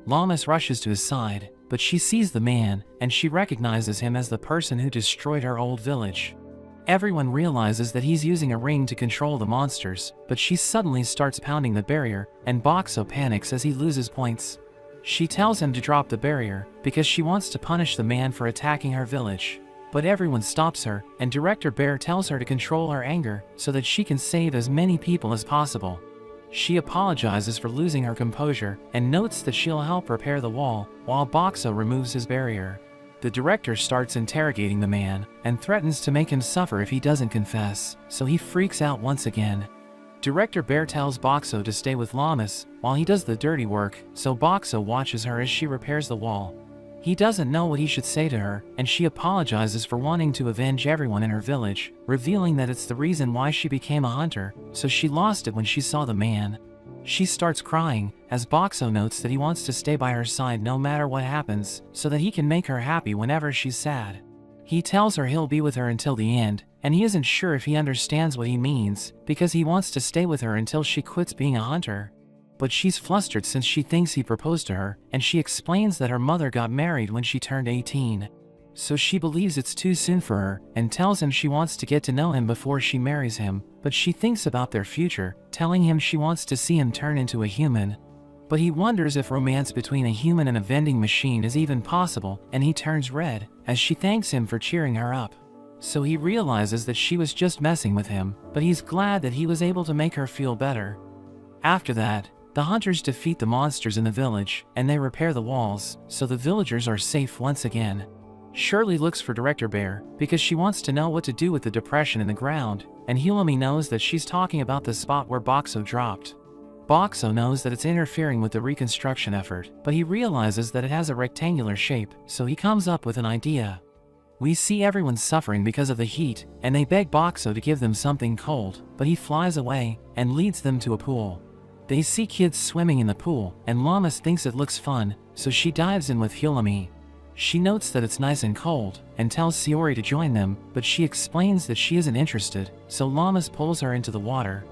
Lamas rushes to his side, but she sees the man, and she recognizes him as the person who destroyed her old village. Everyone realizes that he's using a ring to control the monsters, but she suddenly starts pounding the barrier, and Boxo panics as he loses points. She tells him to drop the barrier, because she wants to punish the man for attacking her village. But everyone stops her, and Director Bear tells her to control her anger, so that she can save as many people as possible. She apologizes for losing her composure, and notes that she'll help repair the wall, while Boxo removes his barrier. The director starts interrogating the man, and threatens to make him suffer if he doesn't confess, so he freaks out once again. Director Bear tells Boxo to stay with Lamas, while he does the dirty work, so Boxo watches her as she repairs the wall. He doesn't know what he should say to her, and she apologizes for wanting to avenge everyone in her village, revealing that it's the reason why she became a hunter, so she lost it when she saw the man. She starts crying, as Boxo notes that he wants to stay by her side no matter what happens, so that he can make her happy whenever she's sad. He tells her he'll be with her until the end, and he isn't sure if he understands what he means, because he wants to stay with her until she quits being a hunter. But she's flustered since she thinks he proposed to her, and she explains that her mother got married when she turned 18. So she believes it's too soon for her, and tells him she wants to get to know him before she marries him, but she thinks about their future, telling him she wants to see him turn into a human. But he wonders if romance between a human and a vending machine is even possible, and he turns red, as she thanks him for cheering her up. So he realizes that she was just messing with him, but he's glad that he was able to make her feel better. After that, the hunters defeat the monsters in the village, and they repair the walls, so the villagers are safe once again. Shirley looks for Director Bear, because she wants to know what to do with the depression in the ground, and Hilami knows that she's talking about the spot where Boxo dropped. Boxo knows that it's interfering with the reconstruction effort, but he realizes that it has a rectangular shape, so he comes up with an idea. We see everyone suffering because of the heat, and they beg Boxo to give them something cold, but he flies away, and leads them to a pool. They see kids swimming in the pool, and Lamas thinks it looks fun, so she dives in with Hilami. She notes that it's nice and cold, and tells Sayori to join them, but she explains that she isn't interested, so Lamas pulls her into the water.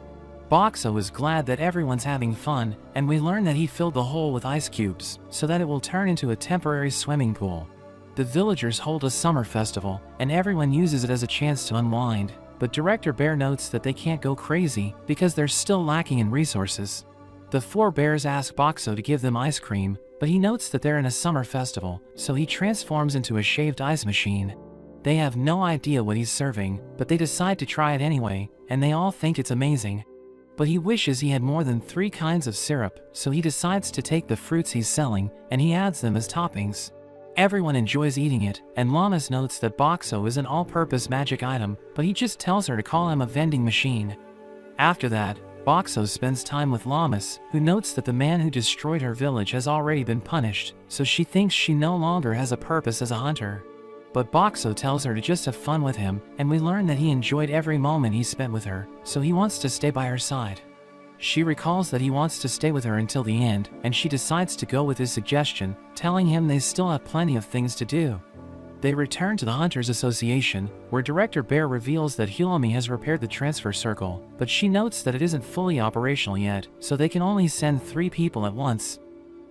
Boxo is glad that everyone's having fun, and we learn that he filled the hole with ice cubes, so that it will turn into a temporary swimming pool. The villagers hold a summer festival, and everyone uses it as a chance to unwind, but Director Bear notes that they can't go crazy, because they're still lacking in resources. The four bears ask Boxo to give them ice cream, but he notes that they're in a summer festival, so he transforms into a shaved ice machine. They have no idea what he's serving, but they decide to try it anyway, and they all think it's amazing. But he wishes he had more than 3 kinds of syrup, so he decides to take the fruits he's selling, and he adds them as toppings. Everyone enjoys eating it, and Lamas notes that Boxo is an all-purpose magic item, but he just tells her to call him a vending machine. After that, Boxo spends time with Lamas, who notes that the man who destroyed her village has already been punished, so she thinks she no longer has a purpose as a hunter. But Boxo tells her to just have fun with him, and we learn that he enjoyed every moment he spent with her, so he wants to stay by her side. She recalls that he wants to stay with her until the end, and she decides to go with his suggestion, telling him they still have plenty of things to do. They return to the Hunters Association, where Director Bear reveals that Hilami has repaired the transfer circle, but she notes that it isn't fully operational yet, so they can only send 3 people at once.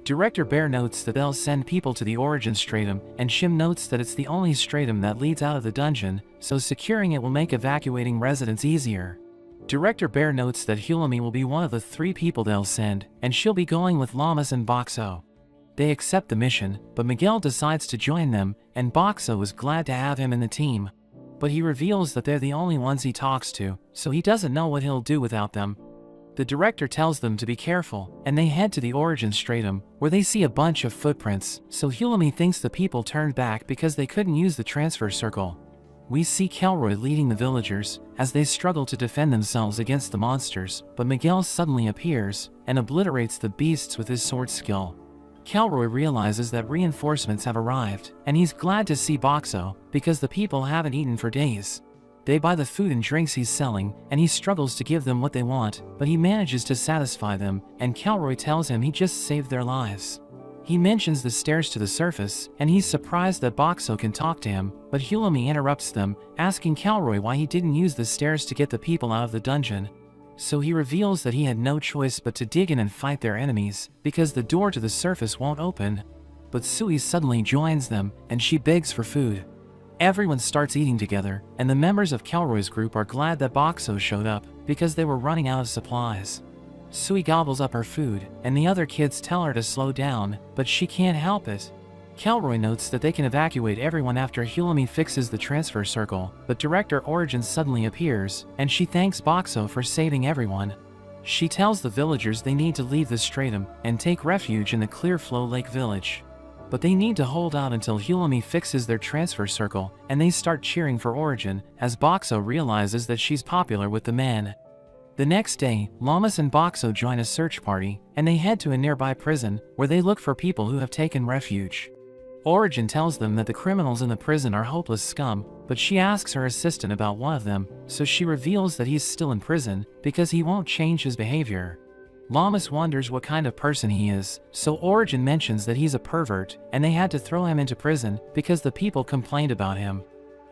Director Bear notes that they'll send people to the origin stratum, and Shim notes that it's the only stratum that leads out of the dungeon, so securing it will make evacuating residents easier. Director Bear notes that Hulami will be one of the 3 people they'll send, and she'll be going with Llamas and Boxo. They accept the mission, but Miguel decides to join them, and Boxo is glad to have him in the team. But he reveals that they're the only ones he talks to, so he doesn't know what he'll do without them. The director tells them to be careful, and they head to the origin stratum, where they see a bunch of footprints, so Hulami thinks the people turned back because they couldn't use the transfer circle. We see Kelroy leading the villagers, as they struggle to defend themselves against the monsters, but Miguel suddenly appears, and obliterates the beasts with his sword skill. Kelroy realizes that reinforcements have arrived, and he's glad to see Boxo, because the people haven't eaten for days. They buy the food and drinks he's selling, and he struggles to give them what they want, but he manages to satisfy them, and Kelroy tells him he just saved their lives. He mentions the stairs to the surface, and he's surprised that Boxo can talk to him, but Hulami interrupts them, asking Kelroy why he didn't use the stairs to get the people out of the dungeon. So he reveals that he had no choice but to dig in and fight their enemies, because the door to the surface won't open. But Sui suddenly joins them, and she begs for food. Everyone starts eating together, and the members of Kelroy's group are glad that Boxo showed up, because they were running out of supplies. Sui gobbles up her food, and the other kids tell her to slow down, but she can't help it. Kelroy notes that they can evacuate everyone after Hulami fixes the transfer circle, but Director Origin suddenly appears, and she thanks Boxo for saving everyone. She tells the villagers they need to leave the stratum and take refuge in the Clearflow Lake village. But they need to hold out until Hulami fixes their transfer circle, and they start cheering for Origin, as Boxo realizes that she's popular with the men. The next day, Llamas and Boxo join a search party, and they head to a nearby prison, where they look for people who have taken refuge. Origin tells them that the criminals in the prison are hopeless scum, but she asks her assistant about one of them, so she reveals that he's still in prison, because he won't change his behavior. Llamas wonders what kind of person he is, so Origin mentions that he's a pervert, and they had to throw him into prison, because the people complained about him.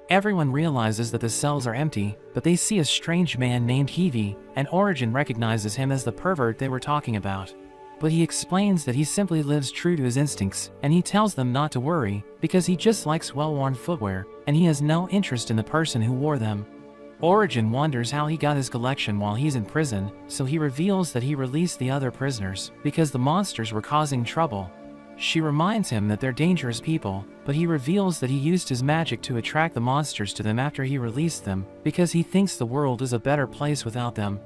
Everyone realizes that the cells are empty, but they see a strange man named Heavy, and Origin recognizes him as the pervert they were talking about. But he explains that he simply lives true to his instincts, and he tells them not to worry, because he just likes well-worn footwear, and he has no interest in the person who wore them. Origin wonders how he got his collection while he's in prison, so he reveals that he released the other prisoners, because the monsters were causing trouble. She reminds him that they're dangerous people, but he reveals that he used his magic to attract the monsters to them after he released them, because he thinks the world is a better place without them.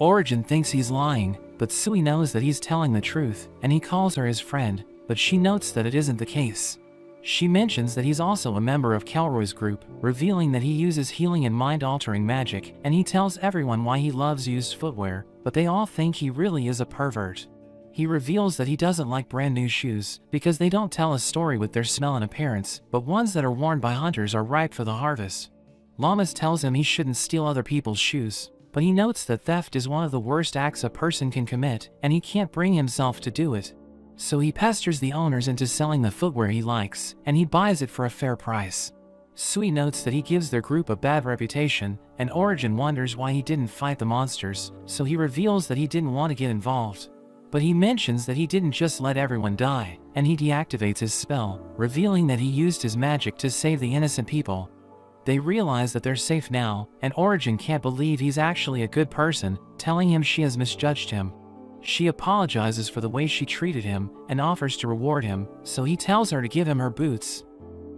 Origin thinks he's lying, but Sui knows that he's telling the truth, and he calls her his friend, but she notes that it isn't the case. She mentions that he's also a member of Kelroy's group, revealing that he uses healing and mind-altering magic, and he tells everyone why he loves used footwear, but they all think he really is a pervert. He reveals that he doesn't like brand new shoes, because they don't tell a story with their smell and appearance, but ones that are worn by hunters are ripe for the harvest. Llamas tells him he shouldn't steal other people's shoes, but he notes that theft is one of the worst acts a person can commit, and he can't bring himself to do it. So he pesters the owners into selling the footwear he likes, and he buys it for a fair price. Sui notes that he gives their group a bad reputation, and Origin wonders why he didn't fight the monsters, so he reveals that he didn't want to get involved. But he mentions that he didn't just let everyone die, and he deactivates his spell, revealing that he used his magic to save the innocent people. They realize that they're safe now, and Origin can't believe he's actually a good person, telling him she has misjudged him. She apologizes for the way she treated him, and offers to reward him, so he tells her to give him her boots.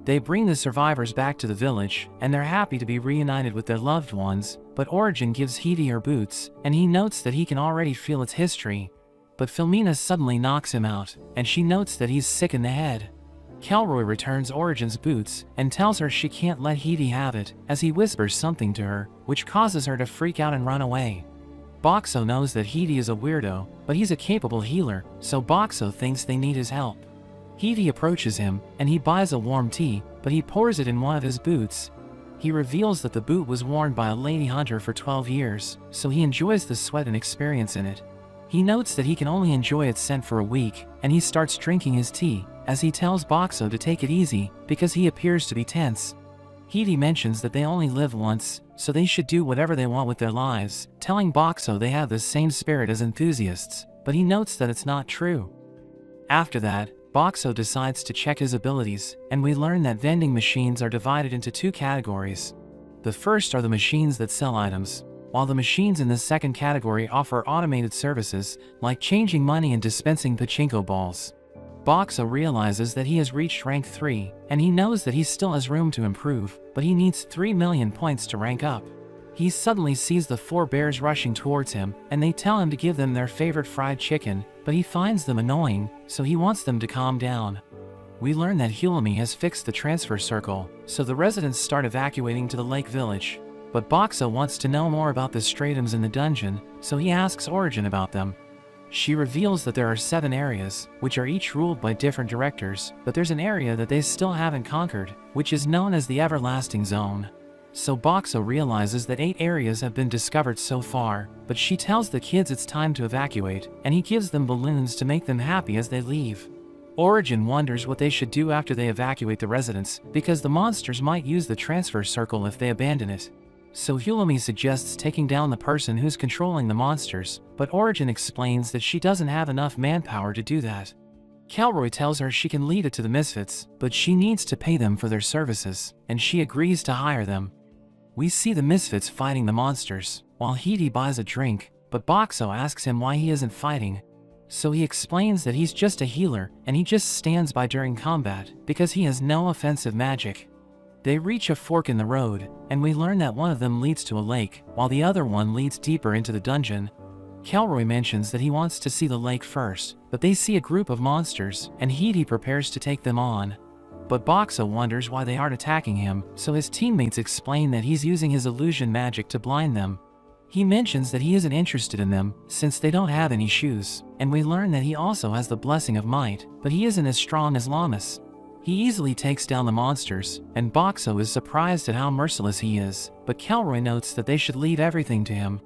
They bring the survivors back to the village, and they're happy to be reunited with their loved ones, but Origin gives Heidi her boots, and he notes that he can already feel its history. But Filmina suddenly knocks him out, and she notes that he's sick in the head. Kelroy returns Origin's boots, and tells her she can't let Heidi have it, as he whispers something to her, which causes her to freak out and run away. Boxo knows that Heidi is a weirdo, but he's a capable healer, so Boxo thinks they need his help. Heidi approaches him, and he buys a warm tea, but he pours it in one of his boots. He reveals that the boot was worn by a lady hunter for 12 years, so he enjoys the sweat and experience in it. He notes that he can only enjoy its scent for a week, and he starts drinking his tea, as he tells Boxo to take it easy, because he appears to be tense. Heidi mentions that they only live once, so they should do whatever they want with their lives, telling Boxo they have the same spirit as enthusiasts, but he notes that it's not true. After that, Boxo decides to check his abilities, and we learn that vending machines are divided into two categories. The first are the machines that sell items, while the machines in the second category offer automated services, like changing money and dispensing pachinko balls. Boxo realizes that he has reached rank 3, and he knows that he still has room to improve, but he needs 3 million points to rank up. He suddenly sees the 4 bears rushing towards him, and they tell him to give them their favorite fried chicken, but he finds them annoying, so he wants them to calm down. We learn that Hulami has fixed the transfer circle, so the residents start evacuating to the lake village. But Boxo wants to know more about the stratums in the dungeon, so he asks Origin about them. She reveals that there are 7 areas, which are each ruled by different directors, but there's an area that they still haven't conquered, which is known as the Everlasting Zone. So Boxo realizes that 8 areas have been discovered so far, but she tells the kids it's time to evacuate, and he gives them balloons to make them happy as they leave. Origin wonders what they should do after they evacuate the residents, because the monsters might use the transfer circle if they abandon it. So Hulami suggests taking down the person who's controlling the monsters, but Origin explains that she doesn't have enough manpower to do that. Kelroy tells her she can lead it to the Misfits, but she needs to pay them for their services, and she agrees to hire them. We see the Misfits fighting the monsters, while Hidi buys a drink, but Boxo asks him why he isn't fighting. So he explains that he's just a healer, and he just stands by during combat, because he has no offensive magic. They reach a fork in the road, and we learn that one of them leads to a lake, while the other one leads deeper into the dungeon. Kelroy mentions that he wants to see the lake first, but they see a group of monsters, and Hidi prepares to take them on. But Boxo wonders why they aren't attacking him, so his teammates explain that he's using his illusion magic to blind them. He mentions that he isn't interested in them, since they don't have any shoes, and we learn that he also has the Blessing of Might, but he isn't as strong as Lammas. He easily takes down the monsters, and Boxo is surprised at how merciless he is, but Kelroy notes that they should leave everything to him.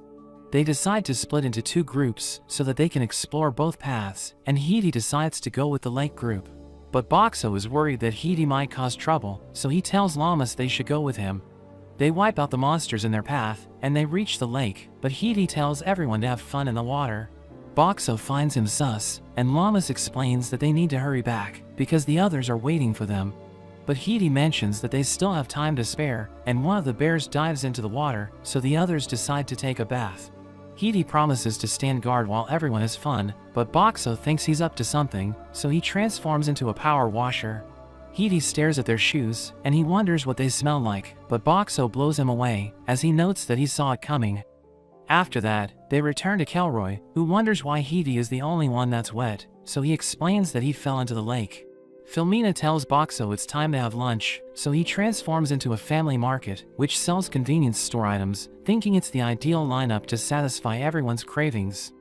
They decide to split into 2 groups so that they can explore both paths, and Hidi decides to go with the lake group. But Boxo is worried that Hidi might cause trouble, so he tells Lammas they should go with him. They wipe out the monsters in their path, and they reach the lake, but Hidi tells everyone to have fun in the water. Boxo finds him sus, and Lammas explains that they need to hurry back, because the others are waiting for them. But Hidi mentions that they still have time to spare, and one of the bears dives into the water, so the others decide to take a bath. Hidi promises to stand guard while everyone has fun, but Boxo thinks he's up to something, so he transforms into a power washer. Hidi stares at their shoes, and he wonders what they smell like, but Boxo blows him away, as he notes that he saw it coming. After that, they return to Kelroy, who wonders why Hidi is the only one that's wet, so he explains that he fell into the lake. Filmina tells Boxo it's time to have lunch, so he transforms into a family market, which sells convenience store items, thinking it's the ideal lineup to satisfy everyone's cravings.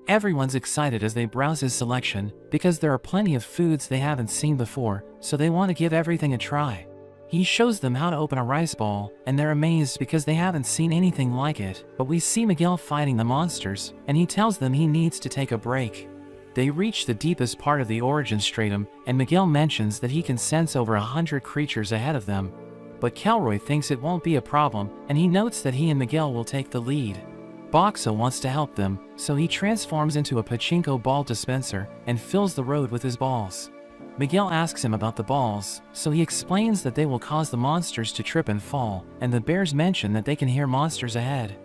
Everyone's excited as they browse his selection, because there are plenty of foods they haven't seen before, so they want to give everything a try. He shows them how to open a rice ball, and they're amazed because they haven't seen anything like it, but we see Miguel fighting the monsters, and he tells them he needs to take a break. They reach the deepest part of the origin stratum, and Miguel mentions that he can sense over 100 creatures ahead of them. But Kelroy thinks it won't be a problem, and he notes that he and Miguel will take the lead. Boxo wants to help them, so he transforms into a pachinko ball dispenser and fills the road with his balls. Miguel asks him about the balls, so he explains that they will cause the monsters to trip and fall, and the bears mention that they can hear monsters ahead.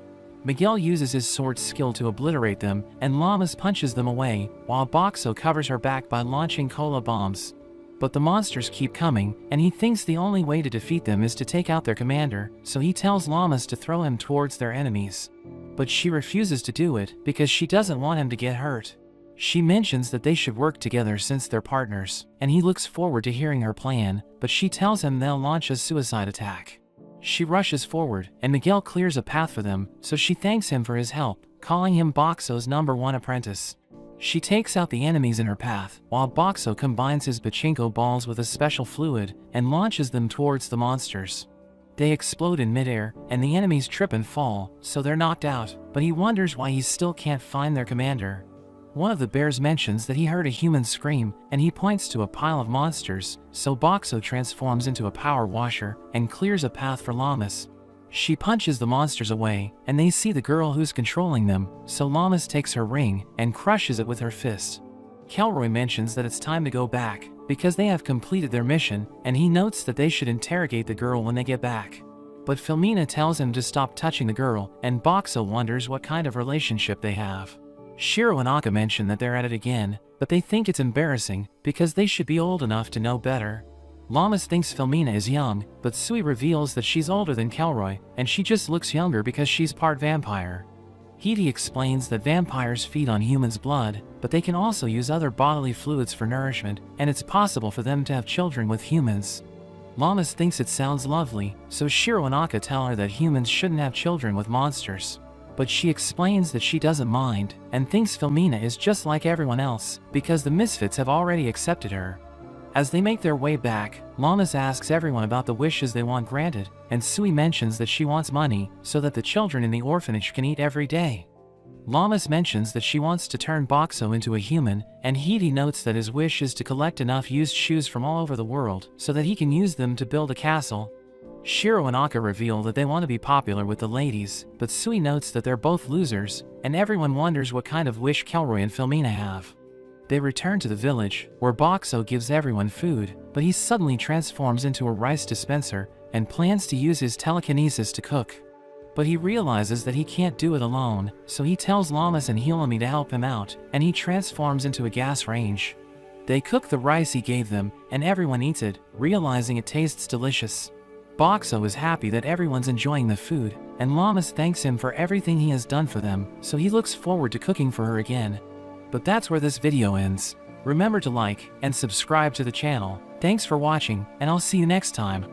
Miguel uses his sword skill to obliterate them, and Lammas punches them away, while Boxo covers her back by launching cola bombs. But the monsters keep coming, and he thinks the only way to defeat them is to take out their commander, so he tells Lammas to throw him towards their enemies. But she refuses to do it, because she doesn't want him to get hurt. She mentions that they should work together since they're partners, and he looks forward to hearing her plan, but she tells him they'll launch a suicide attack. She rushes forward, and Miguel clears a path for them, so she thanks him for his help, calling him Boxo's #1 apprentice. She takes out the enemies in her path, while Boxo combines his pachinko balls with a special fluid, and launches them towards the monsters. They explode in midair, and the enemies trip and fall, so they're knocked out, but he wonders why he still can't find their commander. One of the bears mentions that he heard a human scream, and he points to a pile of monsters, so Boxo transforms into a power washer and clears a path for Lammas. She punches the monsters away, and they see the girl who's controlling them, so Lammas takes her ring and crushes it with her fist. Kelroy mentions that it's time to go back, because they have completed their mission, and he notes that they should interrogate the girl when they get back. But Filmina tells him to stop touching the girl, and Boxo wonders what kind of relationship they have. Shiro and Aka mention that they're at it again, but they think it's embarrassing, because they should be old enough to know better. Lamas thinks Filmina is young, but Sui reveals that she's older than Kelroy, and she just looks younger because she's part vampire. Hidi explains that vampires feed on humans' blood, but they can also use other bodily fluids for nourishment, and it's possible for them to have children with humans. Lamas thinks it sounds lovely, so Shiro and Aka tell her that humans shouldn't have children with monsters. But she explains that she doesn't mind, and thinks Filmina is just like everyone else, because the misfits have already accepted her. As they make their way back, Lamas asks everyone about the wishes they want granted, and Sui mentions that she wants money so that the children in the orphanage can eat every day. Lamas mentions that she wants to turn Boxo into a human, and Hidi notes that his wish is to collect enough used shoes from all over the world so that he can use them to build a castle. Shiro and Aka reveal that they want to be popular with the ladies, but Sui notes that they're both losers, and everyone wonders what kind of wish Kelroy and Filmina have. They return to the village, where Boxo gives everyone food, but he suddenly transforms into a rice dispenser and plans to use his telekinesis to cook. But he realizes that he can't do it alone, so he tells Lamas and Hilami to help him out, and he transforms into a gas range. They cook the rice he gave them, and everyone eats it, realizing it tastes delicious. Boxo is happy that everyone's enjoying the food, and Lamas thanks him for everything he has done for them, so he looks forward to cooking for her again. But that's where this video ends. Remember to like and subscribe to the channel. Thanks for watching, and I'll see you next time.